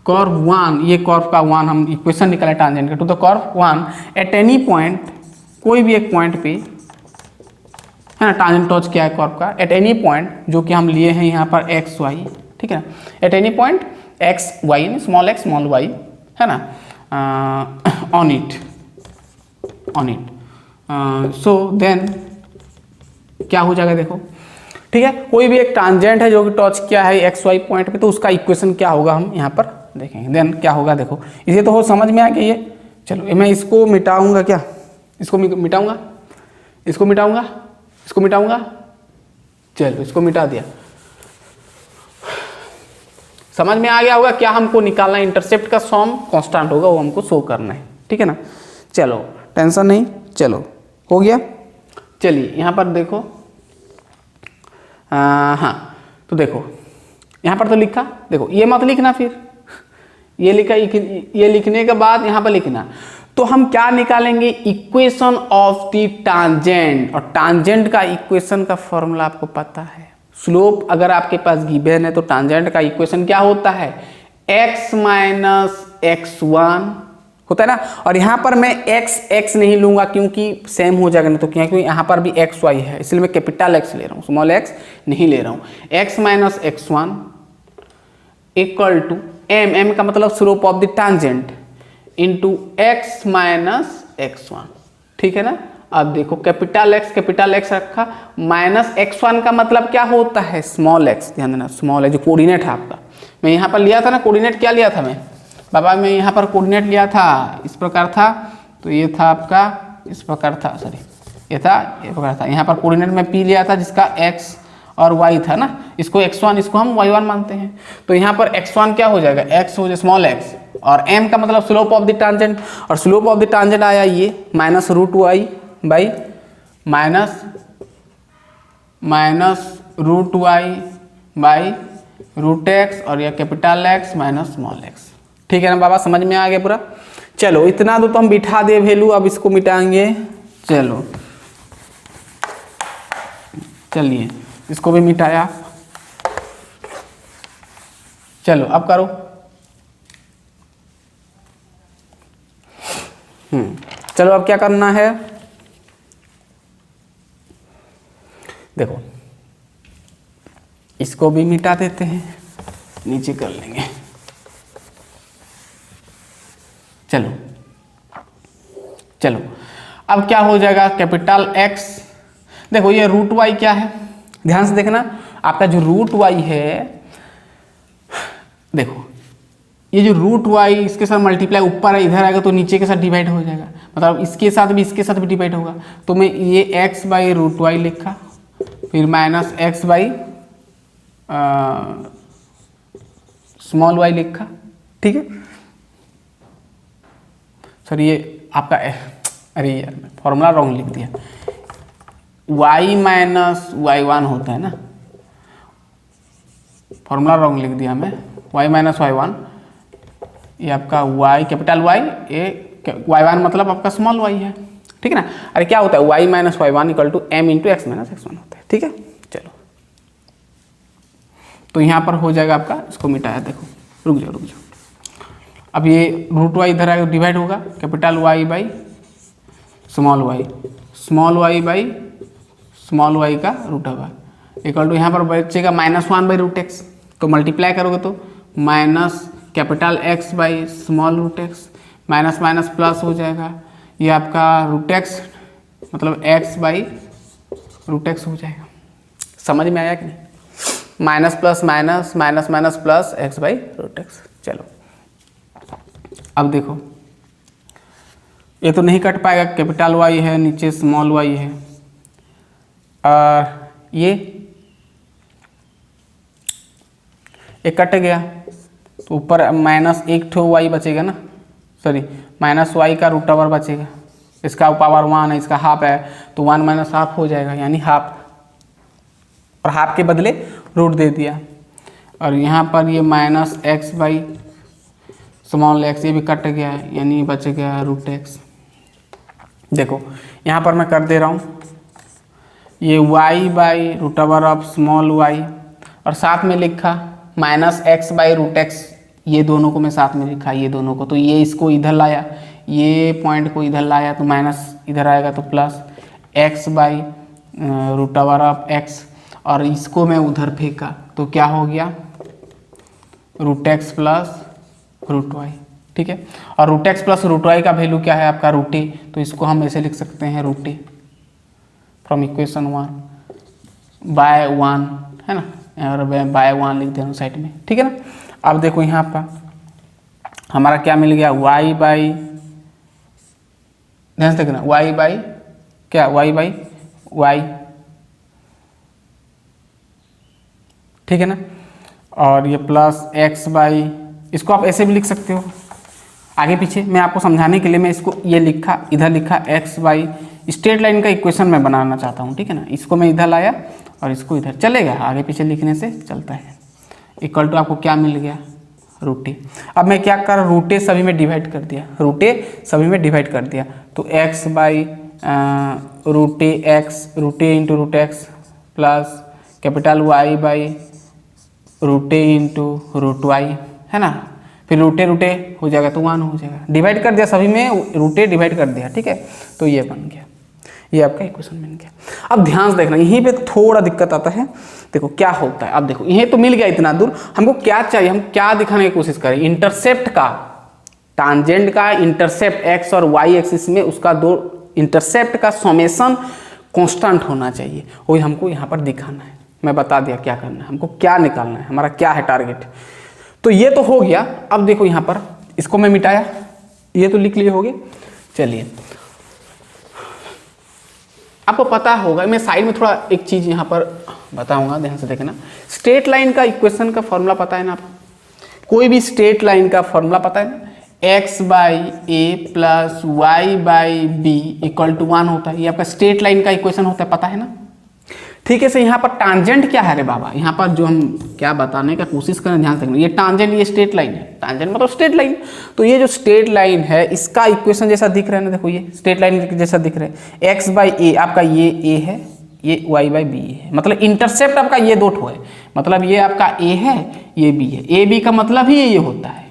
curve 1, ये कर्व का 1 हम इक्वेशन निकाले टांजेंट का, to the curve 1 at any point, कोई भी एक पॉइंट पे, है ना, टांजेंट टच क्या है कर्व का, एट एनी पॉइंट, जो कि हम लिए हैं यहाँ पर एक्स वाई, ठीक है ना, at any point x y, small x small y, है ना, ऑन इट, सो देन क्या हो जाएगा, देखो, ठीक है, कोई भी एक टांजेंट है जो कि टच किया है एक्स वाई पॉइंट पे, तो उसका इक्वेशन क्या होगा हम यहाँ पर देखेंगे। देन क्या होगा, देखो इसे तो हो समझ में आ गया ये। चलो मैं इसको मिटाऊंगा, क्या इसको मिटाऊंगा, इसको मिटाऊंगा, इसको मिटाऊंगा, चलो इसको मिटा दिया। समझ में आ गया होगा क्या हमको निकालना है, इंटरसेप्ट का सम कांस्टेंट होगा, वो हमको शो करना है, ठीक है ना। चलो टेंशन नहीं, चलो हो गया। चलिए यहाँ पर देखो, हाँ तो देखो यहाँ पर तो लिखा, देखो ये मत लिखना, फिर ये लिखा, ये लिखने के बाद यहाँ पर लिखना। तो हम क्या निकालेंगे, इक्वेशन ऑफ द टांजेंट, और टांजेंट का इक्वेशन का फॉर्मूला आपको पता है। स्लोप अगर आपके पास गिवन है तो टांजेंट का इक्वेशन क्या होता है, x - x1 होता है ना। और यहाँ पर मैं x नहीं लूँगा क्योंकि सेम हो जाएगा, नहीं तो क्योंकि यहाँ पर भी x y है, इसलिए मैं कैपिटल X ले रहा हूँ, स्मॉल x नहीं ले रहा हूँ। x minus x1 equal to m का मतलब slope of the tangent into x minus x1, ठीक है ना। अब देखो कैपिटल X रखा, माइनस x1 का मतलब क्या होता है, स्मॉल x, ध्यान देना स्मॉल है जो कोऑर्डिनेट है आपका। मैं यहाँ पर लिया था ना कोऑर्डिनेट, क्या लिया था मैं बाबा, मैं यहाँ पर कोऑर्डिनेट लिया था, इस प्रकार था, तो ये था आपका इस प्रकार था, सॉरी ये था ये प्रकार था। यहाँ पर कोऑर्डिनेट में p लिया था जिसका x और y था ना, इसको x1 इसको हम y1 मानते हैं। तो यहाँ पर x1 क्या हो जाएगा, x हो जाए स्मॉल x, और m का मतलब स्लोप ऑफ द टांजेंट, और स्लोप ऑफ द टांजेंट आया ये minus root y by minus root y by root x, और यह capital X minus small x, ठीक है ना बाबा, समझ में आ गया पूरा। चलो इतना तो हम बिठा दे वैल्यू, अब इसको मिटाएंगे। चलो चलिए इसको भी मिटाया, चलो अब करो। चलो अब क्या करना है, देखो इसको भी मिटा देते हैं, नीचे कर लेंगे। चलो चलो अब क्या हो जाएगा, कैपिटल X, देखो ये रूट वाई क्या है, ध्यान से देखना, आपका जो रूट वाई है, देखो ये जो रूट वाई इसके साथ मल्टीप्लाई ऊपर है, इधर आएगा तो नीचे के साथ डिवाइड हो जाएगा, मतलब इसके साथ भी डिवाइड होगा। तो मैं ये x बाई रूट वाई लिखा, फिर minus x by small y लिखा, ठीक है। सर ये आपका अरे यार मैं फॉर्मूला रॉन्ग लिख दिया, y माइनस y1 होता है ना, फॉर्मूला रॉन्ग लिख दिया मैं, y माइनस y1, ये आपका y कैपिटल Y, ये y1 मतलब आपका स्मॉल y है, ठीक है ना। अरे क्या होता है, y minus y1 equal to m into x minus x1 होता है, ठीक है। चलो तो यहाँ पर हो जाएगा आपका, इसको मिटाया, देखो रुक जाओ, अब ये रूट वाई इधर आएगा डिवाइड होगा, capital Y by small y by small y का रूट होगा इक्वल टू, यहाँ पर बचेगा -1 बाई रूट एक्स, तो मल्टीप्लाई करोगे तो minus capital X by small root x, minus minus plus हो जाएगा, ये आपका रूट एक्स मतलब x बाई रूट एक्स हो जाएगा। समझ में आया कि नहीं, minus plus minus minus minus plus x by root x. चलो अब देखो ये तो नहीं कट पाएगा, कैपिटल Y है, नीचे स्मॉल y है, और ये कट गया तो ऊपर माइनस एक ठो y बचेगा ना, सॉरी माइनस y का रूट ओवर बचेगा, इसका पावर 1 है, इसका हाफ है, तो 1 माइनस हाफ हो जाएगा, यानी हाफ, और हाफ के बदले रूट दे दिया, और यहाँ पर ये minus x by small x, ये भी कट गया है, यानी बच गया रूट x। देखो यहाँ पर मैं कर दे रहा हूँ, ये y by root over of small y, और साथ में लिखा minus x by root x, ये दोनों को मैं साथ में लिखा, ये दोनों को, तो ये इसको इधर लाया, ये पॉइंट को इधर लाया, तो माइनस इधर आएगा तो plus x by root over of x, और इसको मैं उधर फेंका तो क्या हो गया, root x plus root y, ठीक है। और root x plus root y का वैल्यू क्या है आपका, रूट ए, तो इसको हम ऐसे लिख सकते हैं, root a from equation 1 by 1, है ना, और बाय 1 लिख दे रहा हूँ साइड में, ठीक है ना। अब देखो यहाँ पर हमारा क्या मिल गया, y बाई, ध्यान से देखना, y बाई क्या, y बाई y, ठीक है ना, और ये प्लस x बाई, इसको आप ऐसे भी लिख सकते हो, आगे पीछे मैं आपको समझाने के लिए मैं इसको ये लिखा, इधर लिखा x बाई, स्ट्रेट लाइन का इक्वेशन मैं बनाना चाहता हूँ, ठीक है ना, इसको मैं इधर लाया और इसको इधर, चलेगा, आगे पीछे लिखने से चलता है, इक्वल टू आपको क्या मिल गया, रूट ए। अब मैं क्या कर, रूट ए सभी में डिवाइड कर दिया, रूट ए सभी में डिवाइड कर दिया, तो x by root a into root x plus capital Y by root a into root y, है ना, फिर रूटे रूटे हो जाएगा तो 1 हो जाएगा, डिवाइड कर दिया सभी में, रूटे डिवाइड कर दिया, ठीक है, तो ये बन गया, ये आपका इक्वेशन बन गया। अब ध्यान से देखना, यहीं पे थोड़ा दिक्कत आता है, देखो क्या होता है। अब देखो यहीं तो मिल गया इतना दूर, हमको क्या चाहिए, हम क्या दिखाने की कोशिश करें, इंटरसेप्ट का, टांजेंट का इंटरसेप्ट एक्स और वाई एक्सिस में उसका दो इंटरसेप्ट का समेशन कांस्टेंट होना चाहिए, वही हमको यहाँ पर दिखाना है। मैं बता दिया क्या करना है, हमको क्या निकालना है, हमारा क्या है टारगेट। तो ये तो हो गया। अब देखो यहाँ पर इसको मैं मिटाया, ये तो लिख लिए हो गए। चलिए आपको पता होगा, मैं साइड में थोड़ा एक चीज यहाँ पर बताऊंगा, ध्यान से देखना। स्ट्रेट लाइन का इक्वेशन का फॉर्मूला पता है ना आपको, कोई भी स्ट्रेट लाइन का फॉर्मूला पता है ना, x by a plus y by b equal to 1 होता है, ये आपका स्ट्रेट लाइन का इक्वेशन होता है, पता है ना। ठीक है, से यहाँ पर टांजेंट क्या है रे बाबा, यहाँ पर जो हम क्या बताने का कोशिश करें, ध्यान से, ये टांजेंट, ये स्ट्रेट लाइन है, टांजेंट मतलब स्ट्रेट लाइन। तो ये जो स्ट्रेट लाइन है इसका इक्वेशन जैसा दिख रहा है ना, देखो ये स्ट्रेट लाइन जैसा दिख रहा है, x बाई ए आपका ये a है, ये y बाई बी है, मतलब इंटरसेप्ट आपका ये दो ठो है, मतलब ये आपका a है, ये b है, a b का मतलब ही ये होता है,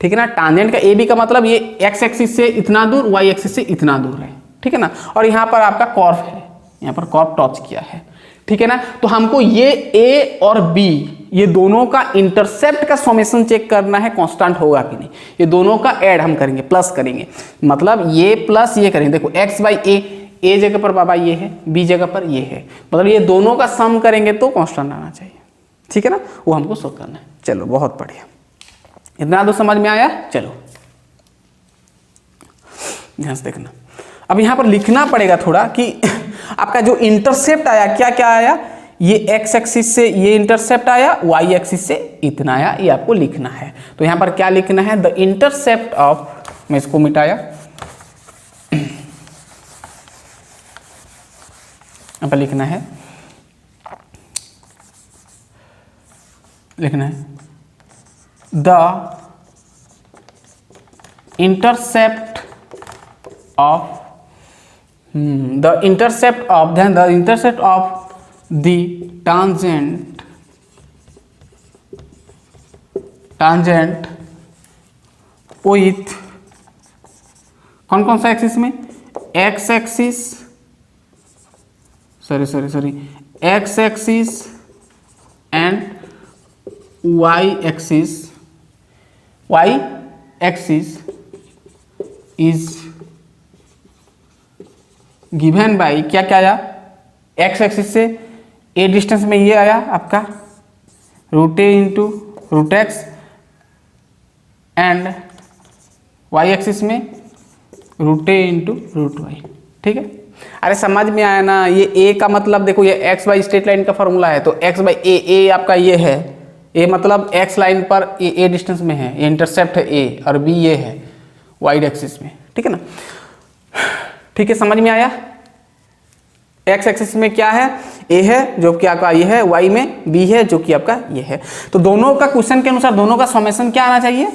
ठीक है ना। टांजेंट का ए बी का मतलब ये एक्स एक्सिस से इतना दूर, वाई एक्सिस से इतना दूर है, ठीक है ना। और यहाँ पर आपका कर्व है, यहाँ पर कर्व टच किया है, ठीक है ना। तो हमको ये ए और बी ये दोनों का इंटरसेप्ट का समेशन चेक करना है, कांस्टेंट होगा कि नहीं। ये दोनों का ऐड हम करेंगे, प्लस करेंगे, मतलब ये प्लस ये करेंगे। देखो एक्स बाई ए जगह पर बाबा ये है, बी जगह पर ये है, मतलब ये दोनों का सम करेंगे तो कांस्टेंट आना चाहिए, ठीक है ना, वो हमको शो करना है। चलो बहुत बढ़िया, इतना तो समझ में आया। चलो ध्यान से देखना, अब यहां पर लिखना पड़ेगा थोड़ा कि आपका जो इंटरसेप्ट आया क्या क्या आया, ये एक्स एक्सिस से ये इंटरसेप्ट आया, वाई एक्सिस से इतना आया, ये आपको लिखना है। तो यहां पर क्या लिखना है, द इंटरसेप्ट ऑफ, मैं इसको मिटाया, यहां पर लिखना है the intercept of the intercept of the tangent with कौन कौन सा एक्सिस में, x axis, sorry x axis and y axis is given by क्या क्या आया, x एक्सिस से a डिस्टेंस में ये आया आपका root a into root x, and y axis में root a into root y, ठीक है। अरे समझ में आया ना, ये a का मतलब देखो ये x बाई स्ट्रेट लाइन का फॉर्मूला है, तो x बाई ए आपका ये है, ए मतलब एक्स लाइन पर ए डिस्टेंस में है, ये इंटरसेप्ट है ए, और बी ये है वाई एक्सिस में, ठीक है ना। ठीक है, समझ में आया। एक्स एक्सिस में क्या है, ए है जो कि आपका ये है, वाई में बी है जो कि आपका ये है। तो दोनों का क्वेश्चन के अनुसार दोनों का समेशन क्या आना चाहिए,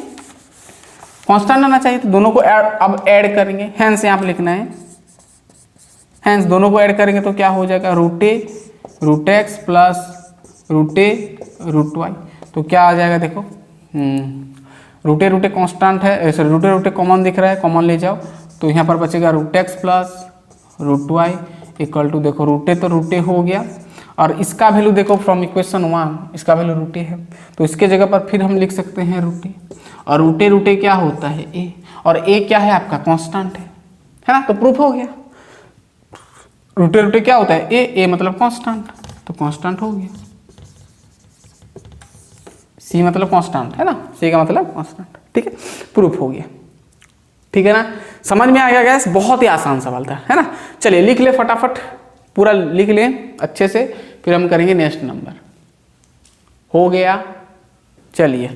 कांस्टेंट आना चाहिए। तो दोनों को अब ऐड करेंगे, हैंस यहाँ पे लिखना है, हैंस दोनों को ऐड करेंगे तो क्या हो जाएगा, रूट ए रूट एक्स प्लस रूट ए रूट वाई। तो क्या आ जाएगा, देखो रूटे रूटे कांस्टेंट है, सॉरी रूटे रूटे कॉमन दिख रहा है, कॉमन ले जाओ, तो यहाँ पर बचेगा root x plus root y equal to, देखो रूटे तो रूटे हो गया, और इसका वैल्यू देखो फ्रॉम इक्वेशन 1 इसका वैल्यू रूटे है, तो इसके जगह पर फिर हम लिख सकते हैं रूटे, और रूटे रूटे क्या होता है ए, और ए क्या है आपका कांस्टेंट है ना। तो प्रूफ हो गया, रूटे रूटे क्या होता है ए मतलब कांस्टेंट, तो कांस्टेंट हो गया। सी मतलब कांस्टेंट है ना, सी का मतलब कांस्टेंट, ठीक है, प्रूफ हो गया, ठीक है ना। समझ में आ गया गैस, बहुत ही आसान सवाल था, है ना। चलिए लिख ले फटाफट, पूरा लिख ले अच्छे से, फिर हम करेंगे नेक्स्ट नंबर। हो गया, चलिए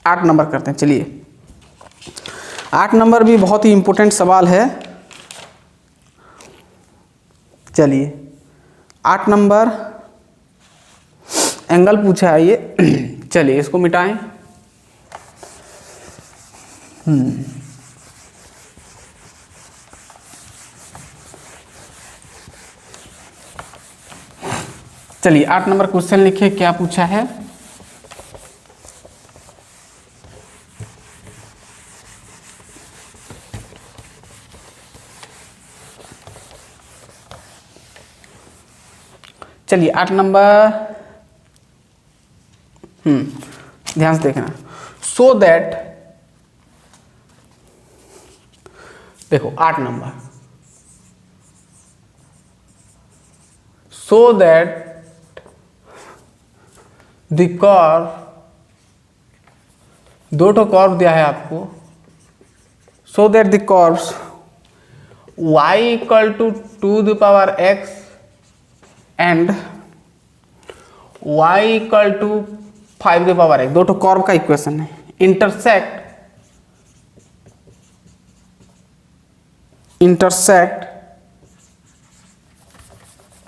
8 नंबर करते हैं। चलिए 8 नंबर भी बहुत ही इंपॉर्टेंट सवाल है। चलिए 8 नंबर एंगल पूछा है ये, चलिए इसको मिटाएं। चलिए 8 नंबर क्वेश्चन लिखिए, क्या पूछा है, चलिए 8 नंबर, ध्यान से देखना। सो दैट, देखो 8 number, so that the curve, दो ठो कर्व दिया है आपको, so that the curves y equal to 2x and y equal to 5x, दो ठो कर्व का इक्वेशन है, इंटरसेक्ट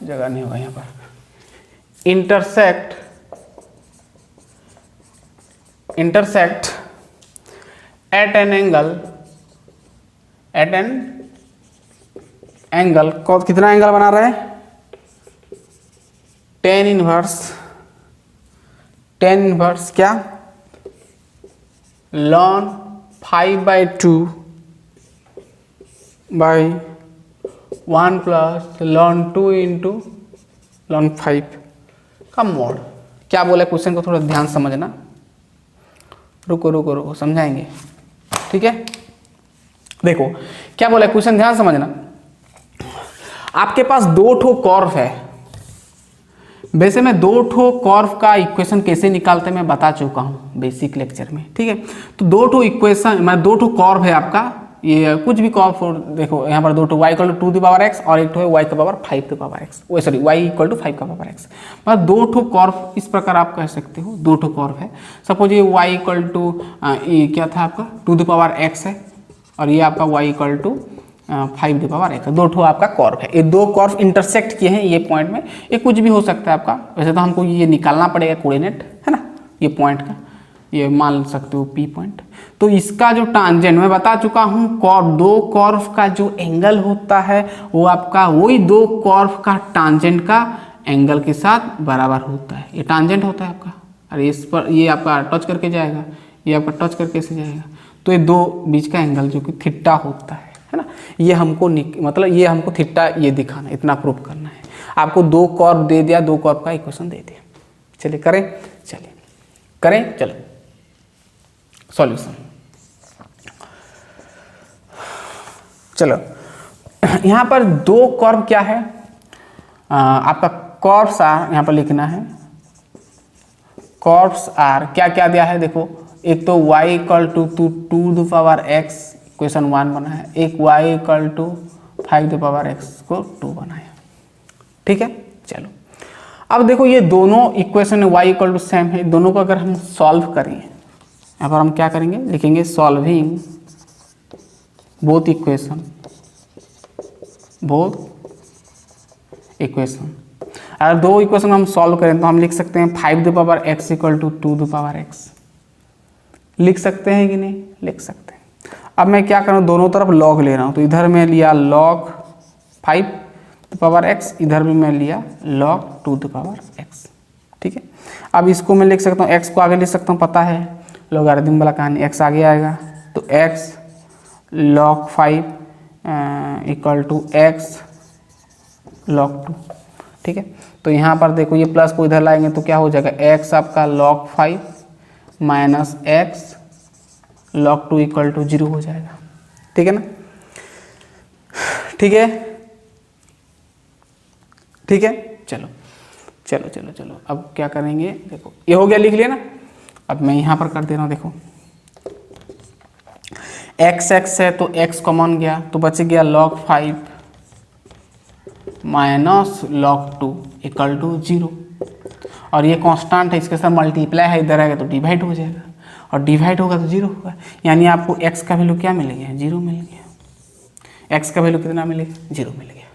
जगह नहीं होगा यहाँ पर, इंटरसेक्ट एट एन एंगल, कितना एंगल बना रहे हैं, टेन इनवर्स क्या, ln 5/2 by 1 plus ln 2 into ln 5 का मोड। क्या बोला क्वेश्चन को थोड़ा ध्यान समझना, रुको समझाएंगे, ठीक है। देखो क्या बोला क्वेश्चन, ध्यान समझना। आपके पास दो ठो कर्व है, वैसे मैं दो ठो कर्व का इक्वेशन कैसे निकालते हैं मैं बता चुका हूँ बेसिक लेक्चर में, ठीक है। तो दो ठो इक्वेशन, मैं दो ठो कर्व है आपका, ये कुछ भी कर्व, देखो यहाँ पर दो ठो y इक्वल टू 2x और एक ठो है y का पावर 5x, वो sorry y equal to 5x, मतलब दो ठो कर्व इस प्रकार आप कह सकते हो, दो ठो कर्व है। सपोज ये y इक्वल टू क्या था आपका 2x है और ये आपका y इक्वल टू 5x, दो ठो आपका कर्व है, ये दो कर्व इंटरसेक्ट किए हैं ये पॉइंट में, ये कुछ भी हो सकता है आपका, वैसे तो हमको ये निकालना पड़ेगा कोऑर्डिनेट, है ना, ये पॉइंट का, ये मान सकते हो P पॉइंट। तो इसका जो टांजेंट मैं बता चुका हूँ, दो कर्व का जो एंगल होता है वो आपका वही दो कर्व का टांजेंट का एंगल के साथ बराबर होता है, ये टांजेंट होता है आपका, और इस पर ये आपका टच करके जाएगा, ये आपका टच करके से जाएगा, तो ये दो बीच का एंगल जो कि थीटा होता है ना, ये हमको मतलब ये हमको थीटा ये दिखाना, इतना प्रूव करना है। आपको दो कर्व दे दिया, दो कर्व का इक्वेशन दे दिया, चलिए करें, चलो सॉल्यूशन। चलो यहाँ पर दो कर्व क्या है, आपका कर्व्स आर, यहाँ पर लिखना है कर्व्स आर, क्या क्या दिया है देखो, एक तो y equal to 2x equation 1 बना है, एक y इक्वल टू 5x को 2 बनाया, ठीक है। चलो अब देखो ये दोनों equation y equal to same है, दोनों को अगर हम सॉल्व करें, यहाँ पर हम क्या करेंगे, लिखेंगे सॉल्विंग बोथ इक्वेशन। अगर दो इक्वेशन हम सॉल्व करें तो हम लिख सकते हैं 5x इक्वल टू 2x, लिख सकते हैं कि नहीं, लिख सकते हैं। अब मैं क्या करूँ, दोनों तरफ लॉग ले रहा हूँ, तो इधर मैं लिया log 5x, इधर भी मैं लिया log 2x, ठीक है। अब इसको मैं लिख सकता हूँ, x को आगे लिख सकता हूँ, पता है लॉगरिथम वाला कहानी, x आगे आएगा, तो x log 5 equal to x log 2, ठीक है। तो यहाँ पर देखो ये प्लस को इधर लाएंगे तो क्या हो जाएगा, x आपका log 5 minus x log 2 equal to 0 हो जाएगा, ठीक है ना, ठीक है। चलो अब क्या करेंगे, देखो ये हो गया, लिख लिया ना। अब मैं यहाँ पर कर दे रहा हूँ, देखो x है तो x कॉमन गया, तो बच गया log 5 minus log 2 equal to 0, और ये कांस्टेंट है, इसके साथ मल्टीप्लाई है, इधर आएगा तो डिवाइड हो जाएगा, और डिवाइड होगा तो 0 होगा, यानी आपको x का वैल्यू क्या मिल गया, 0 मिल गया। x का वैल्यू कितना मिलेगा, 0 मिल गया,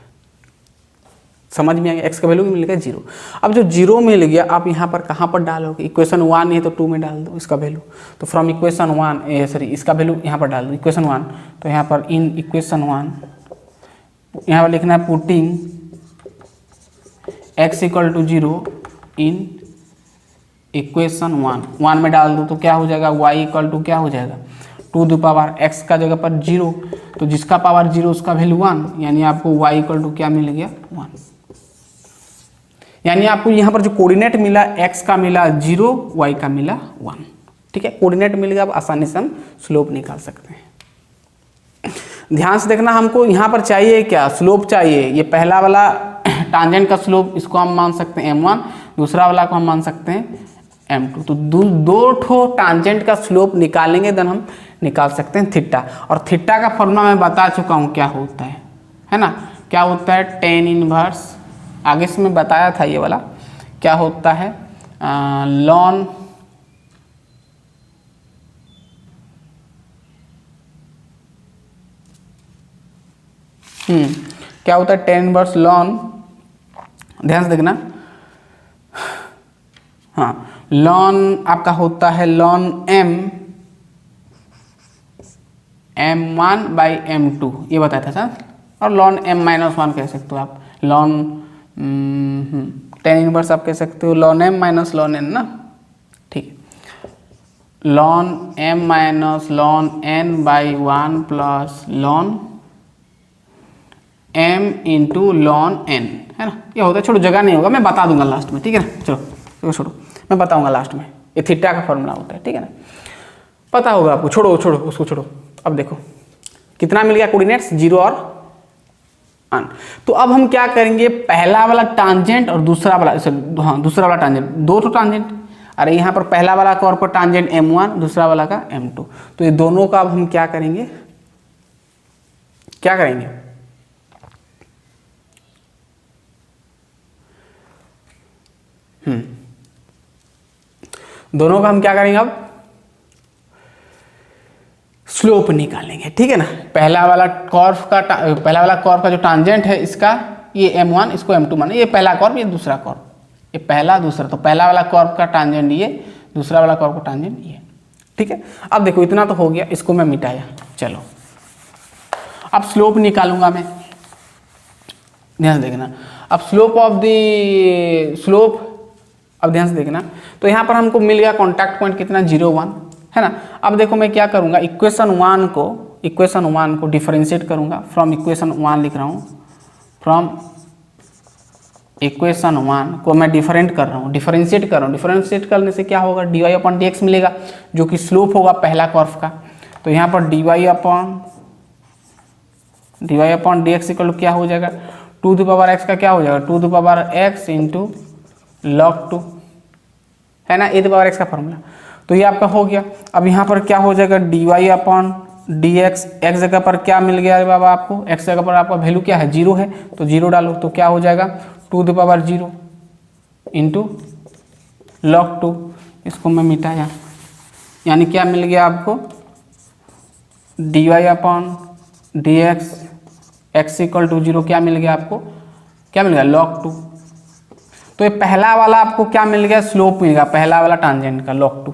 समझ में आ गया, x का वैल्यू मिल गया 0। अब जो 0 मिल गया आप यहाँ पर कहाँ पर डालोगे, इक्वेशन 1 है तो 2 में डाल दो इसका वैल्यू, तो फ्रॉम इक्वेशन 1 सॉरी इसका वैल्यू यहाँ पर डाल दो इक्वेशन 1, तो यहाँ पर इन इक्वेशन 1 यहाँ पर लिखना है putting x equal to 0 in equation 1 में डाल दो, तो क्या हो जाएगा, y इक्वल टू क्या हो जाएगा, 2x का जगह पर 0, तो जिसका पावर 0 उसका वैल्यू 1, यानी आपको y इक्वल टू क्या मिल गया, 1। यानी आपको यहाँ पर जो कोऑर्डिनेट मिला x का मिला 0, y का मिला 1। ठीक है, कोऑर्डिनेट मिल गया, अब आसानी से हम स्लोप निकाल सकते हैं। ध्यान से देखना, हमको यहाँ पर चाहिए क्या, स्लोप चाहिए। ये पहला वाला टांजेंट का स्लोप, इसको हम मान सकते हैं m1, दूसरा वाला को हम मान सकते हैं m2। तो दो ठो टांजेंट का स्लोप निकालेंगे, देन हम निकाल सकते हैं थीटा। और थीटा का फॉर्मूला मैं बता चुका हूँ क्या होता है ना, क्या होता है, tan इनवर्स, आगे से मैं बताया था ये वाला, क्या होता है, लॉन क्या होता है, tan इनवर्स लॉन, ध्यान से देखना, हाँ, लॉन आपका होता है लॉन m1 बाई m2, ये बताया था सर। और लॉन m-1 कह सकते हो आप, लॉन tan इनवर्स आप कह सकते हो lawn m minus lawn n ना। ठीक है, lawn m minus lawn n by 1 plus lawn m into lawn n, है ना, ये होता है। छोड़ो, जगह नहीं होगा, मैं बता दूंगा लास्ट में, ठीक है ना। चलो छोड़ो, मैं बताऊंगा लास्ट में, ये थीटा का फॉर्मूला होता है, ठीक है ना, पता होगा आपको। छोड़ो उसको छोड़ो। अब देखो कितना मिल गया कोऑर्डिनेट्स, 0 और 1। तो अब हम क्या करेंगे, पहला वाला टांजेंट और दूसरा वाला, हाँ दूसरा वाला टांजेंट, दो तो टांजेंट, अरे यहाँ पर पहला वाला का और पर टांजेंट m1, दूसरा वाला का m2, तो ये दोनों का अब हम क्या करेंगे, दोनों का हम क्या करेंगे, अब स्लोप निकालेंगे, ठीक है ना। पहला वाला कर्व का जो टांजेंट है इसका, ये m1, इसको m2 माने, ये पहला कर्व, ये दूसरा कर्व, ये पहला दूसरा, तो पहला वाला कर्व का टांजेंट ये, दूसरा वाला कर्व का टांजेंट ये, ठीक है। अब देखो इतना तो हो गया, इसको मैं मिटाया। चलो अब स्लोप निकालूंगा मैं, ध्यान से देखना। अब स्लोप ऑफ द स्लोप, अब ध्यान से देखना, तो यहाँ पर हमको मिल गया कॉन्टैक्ट पॉइंट कितना, 0, 1, है ना। अब देखो मैं क्या करूँगा, इक्वेशन 1 को डिफरेंशिएट करूँगा, फ्रॉम इक्वेशन 1 लिख रहा हूँ, फ्रॉम इक्वेशन 1 को मैं डिफरेंट कर रहा हूँ, डिफरेंशिएट कर रहा हूँ। डिफरेंशिएट करने से क्या होगा, dy अपॉन dx मिलेगा, जो कि स्लोप होगा पहला कर्व का। तो यहाँ पर dy अपॉन dx इक्वल क्या हो जाएगा, 2x का क्या हो जाएगा, 2x इंटू log 2, है ना, e⁻x का फॉर्मूला। तो ये आपका हो गया। अब यहाँ पर क्या हो जाएगा, dy अपॉन dx, x जगह पर क्या मिल गया बाबा आपको, x जगह पर आपका वैल्यू क्या है, 0 है, तो 0 डालो, तो क्या हो जाएगा, 2⁻0 इंटू log 2, इसको मैं मिटाया, यानी क्या मिल गया आपको, dy upon dx x equal to 0, क्या मिल गया आपको, क्या मिल गया, log 2। तो ये पहला वाला आपको क्या मिल गया, स्लोप मिल गया, पहला वाला टांजेंट का log 2,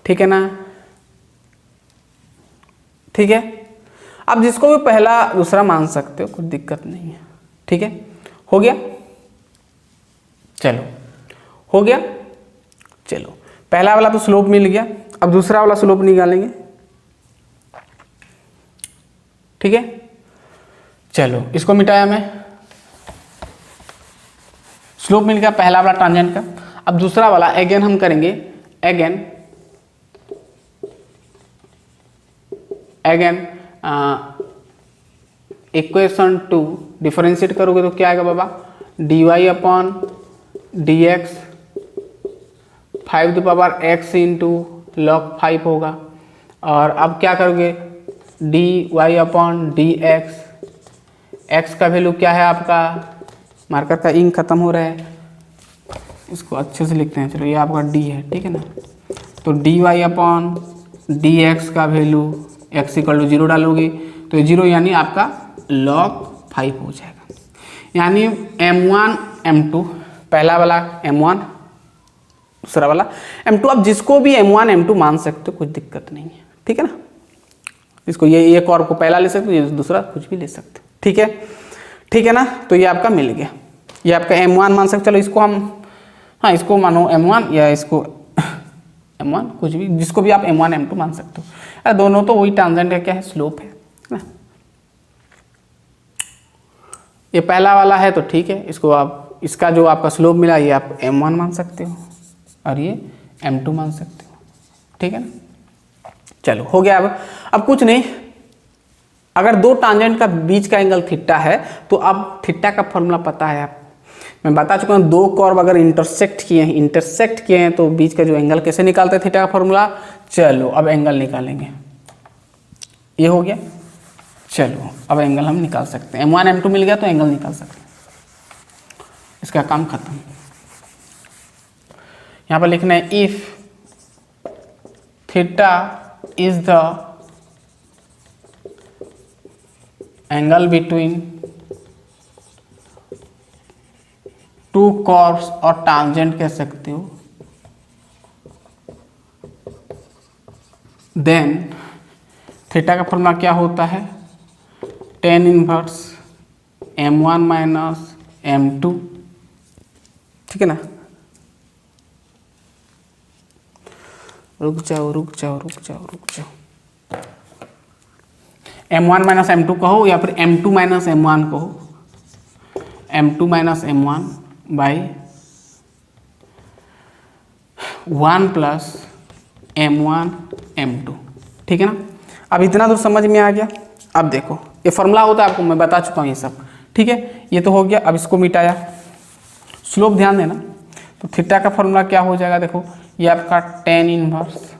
ठीक है ना, ठीक है। अब जिसको भी पहला दूसरा मान सकते हो, कुछ दिक्कत नहीं है, ठीक है। हो गया, चलो हो गया, चलो पहला वाला तो स्लोप मिल गया, अब दूसरा वाला स्लोप निकालेंगे, ठीक है। चलो इसको मिटाया मैं, स्लोप मिल गया पहला वाला टांजेंट का। अब दूसरा वाला अगेन हम करेंगे, अगेन इक्वेशन 2 डिफरेंशिएट करोगे तो क्या आएगा बाबा, dy upon dx 5⁻x into log 5 होगा। और अब क्या करोगे, dy अपॉन dx, x का वैल्यू क्या है आपका, मार्कर का इंक खत्म हो रहा है, इसको अच्छे से लिखते हैं, चलो ये आपका d है, ठीक है ना। तो dy अपॉन dx का वैल्यू x इक्वल टू 0 डालोगे, तो 0 यानी आपका log 5 हो जाएगा। यानी m1 m2, पहला वाला m1, दूसरा वाला m2। अब जिसको भी m1 m2 मान सकते हो, कुछ दिक्कत नहीं है, ठीक है ना। इसको ये कर्व को पहला ले सकते हो, ये दूसरा कुछ भी ले सकते हो, ठीक है, ठीक है ना। तो ये आपका मिल गया, ये आपका m1 मान सकते, चलो इसको हम, हाँ इसको मानो m1 या इसको m1, कुछ भी, जिसको भी आप m1 m2 मान सकते हो। अरे दोनों तो वही टांजेंट है, क्या है, स्लोप है ना। ये पहला वाला है तो ठीक है, इसको आप इसका जो आपका स्लोप मिला ये आप m1 मान सकते हो और ये m2 मान सकते हो, ठीक है ना। चलो हो गया। अब कुछ नहीं, अगर दो टांजेंट का बीच का एंगल थीटा है तो अब थीटा का फॉर्मूला पता है आप, मैं बता चुका हूँ। दो कर्व अगर इंटरसेक्ट किए हैं तो बीच का जो एंगल कैसे निकालते हैं थीटा का फॉर्मूला। चलो अब एंगल निकालेंगे, ये हो गया। चलो अब एंगल हम निकाल सकते हैं, m1 m2 मिल गया तो एंगल निकाल सकते हैं, इसका काम खत्म। यहाँ पर लिखना है if theta is the angle between two curves और टांजेंट कह सकते हो, देन थीटा का फॉर्मूला क्या होता है, tan inverse m1 minus m2, ठीक है ना। रुक जाओ, m1 माइनस m2 कहो या फिर m2 माइनस m1 कहो, m2 minus m1 by 1 plus m1 m2, ठीक है ना। अब इतना तो समझ में आ गया। अब देखो ये फॉर्मूला होता है आपको मैं बता चुका हूँ ये सब, ठीक है। ये तो हो गया। अब इसको मिटाया, स्लोप ध्यान देना, तो थीटा का फॉर्मूला क्या हो जाएगा, देखो ये आपका tan इनवर्स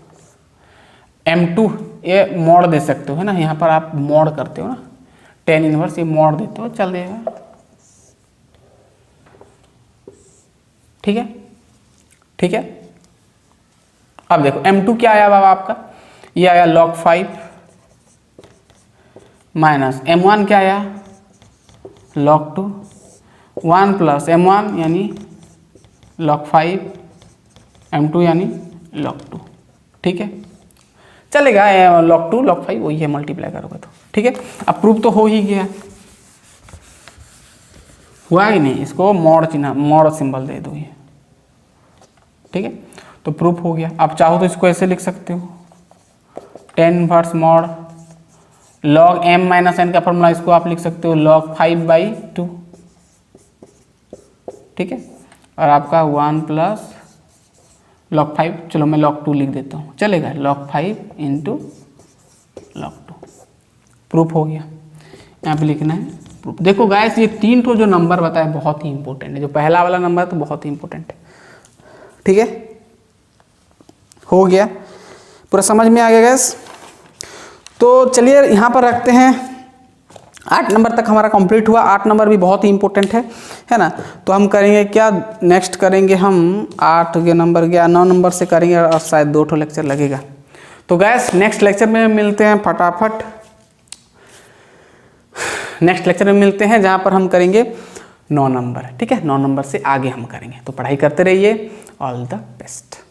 m2, ये मोड़ दे सकते हो है ना, यहाँ पर आप मोड़ करते हो ना, tan इनवर्स ये मोड़ देते हो, चल देगा, ठीक है, ठीक है। अब देखो m2 क्या आया बाबा आपका, ये आया log 5 माइनस m1 क्या आया log 2, 1 प्लस m1 यानी log 5, m2 यानी log 2, ठीक है, चलेगा। log 2 log 5 वही है, मल्टीप्लाई करोगे तो, ठीक है। अब प्रूफ तो हो ही गया, हुआ ही नहीं, इसको मोड़ चिन्ह, मोड़ सिंबल दे दो ये, ठीक है, तो प्रूफ हो गया। आप चाहो तो इसको ऐसे लिख सकते हो, tan इनवर्स मोड़ log m माइनस n का फॉर्मूला इसको आप लिख सकते हो log 5/2, ठीक है, और आपका 1 प्लस log 5, चलो मैं log 2 लिख देता हूँ, चलेगा, log 5 इंटू log 2, प्रूफ हो गया। यहाँ पे लिखना है प्रूफ। देखो गाइस ये 3 तो जो नंबर बताया बहुत ही इंपॉर्टेंट है, जो पहला वाला नंबर तो बहुत ही इंपॉर्टेंट है, ठीक है, हो गया, पूरा समझ में आ गया गैस। तो चलिए यहाँ पर रखते हैं, 8 नंबर तक हमारा कंप्लीट हुआ। 8 नंबर भी बहुत ही इंपॉर्टेंट है ना। तो हम करेंगे क्या, नेक्स्ट करेंगे हम 8 नंबर गया, 9 नंबर से करेंगे और शायद 2 लेक्चर लगेगा। तो गैस नेक्स्ट लेक्चर में मिलते हैं फटाफट, नेक्स्ट लेक्चर में मिलते हैं जहाँ पर हम करेंगे 9 नंबर, ठीक है, 9 नंबर से आगे हम करेंगे। तो पढ़ाई करते रहिए, ऑल द बेस्ट।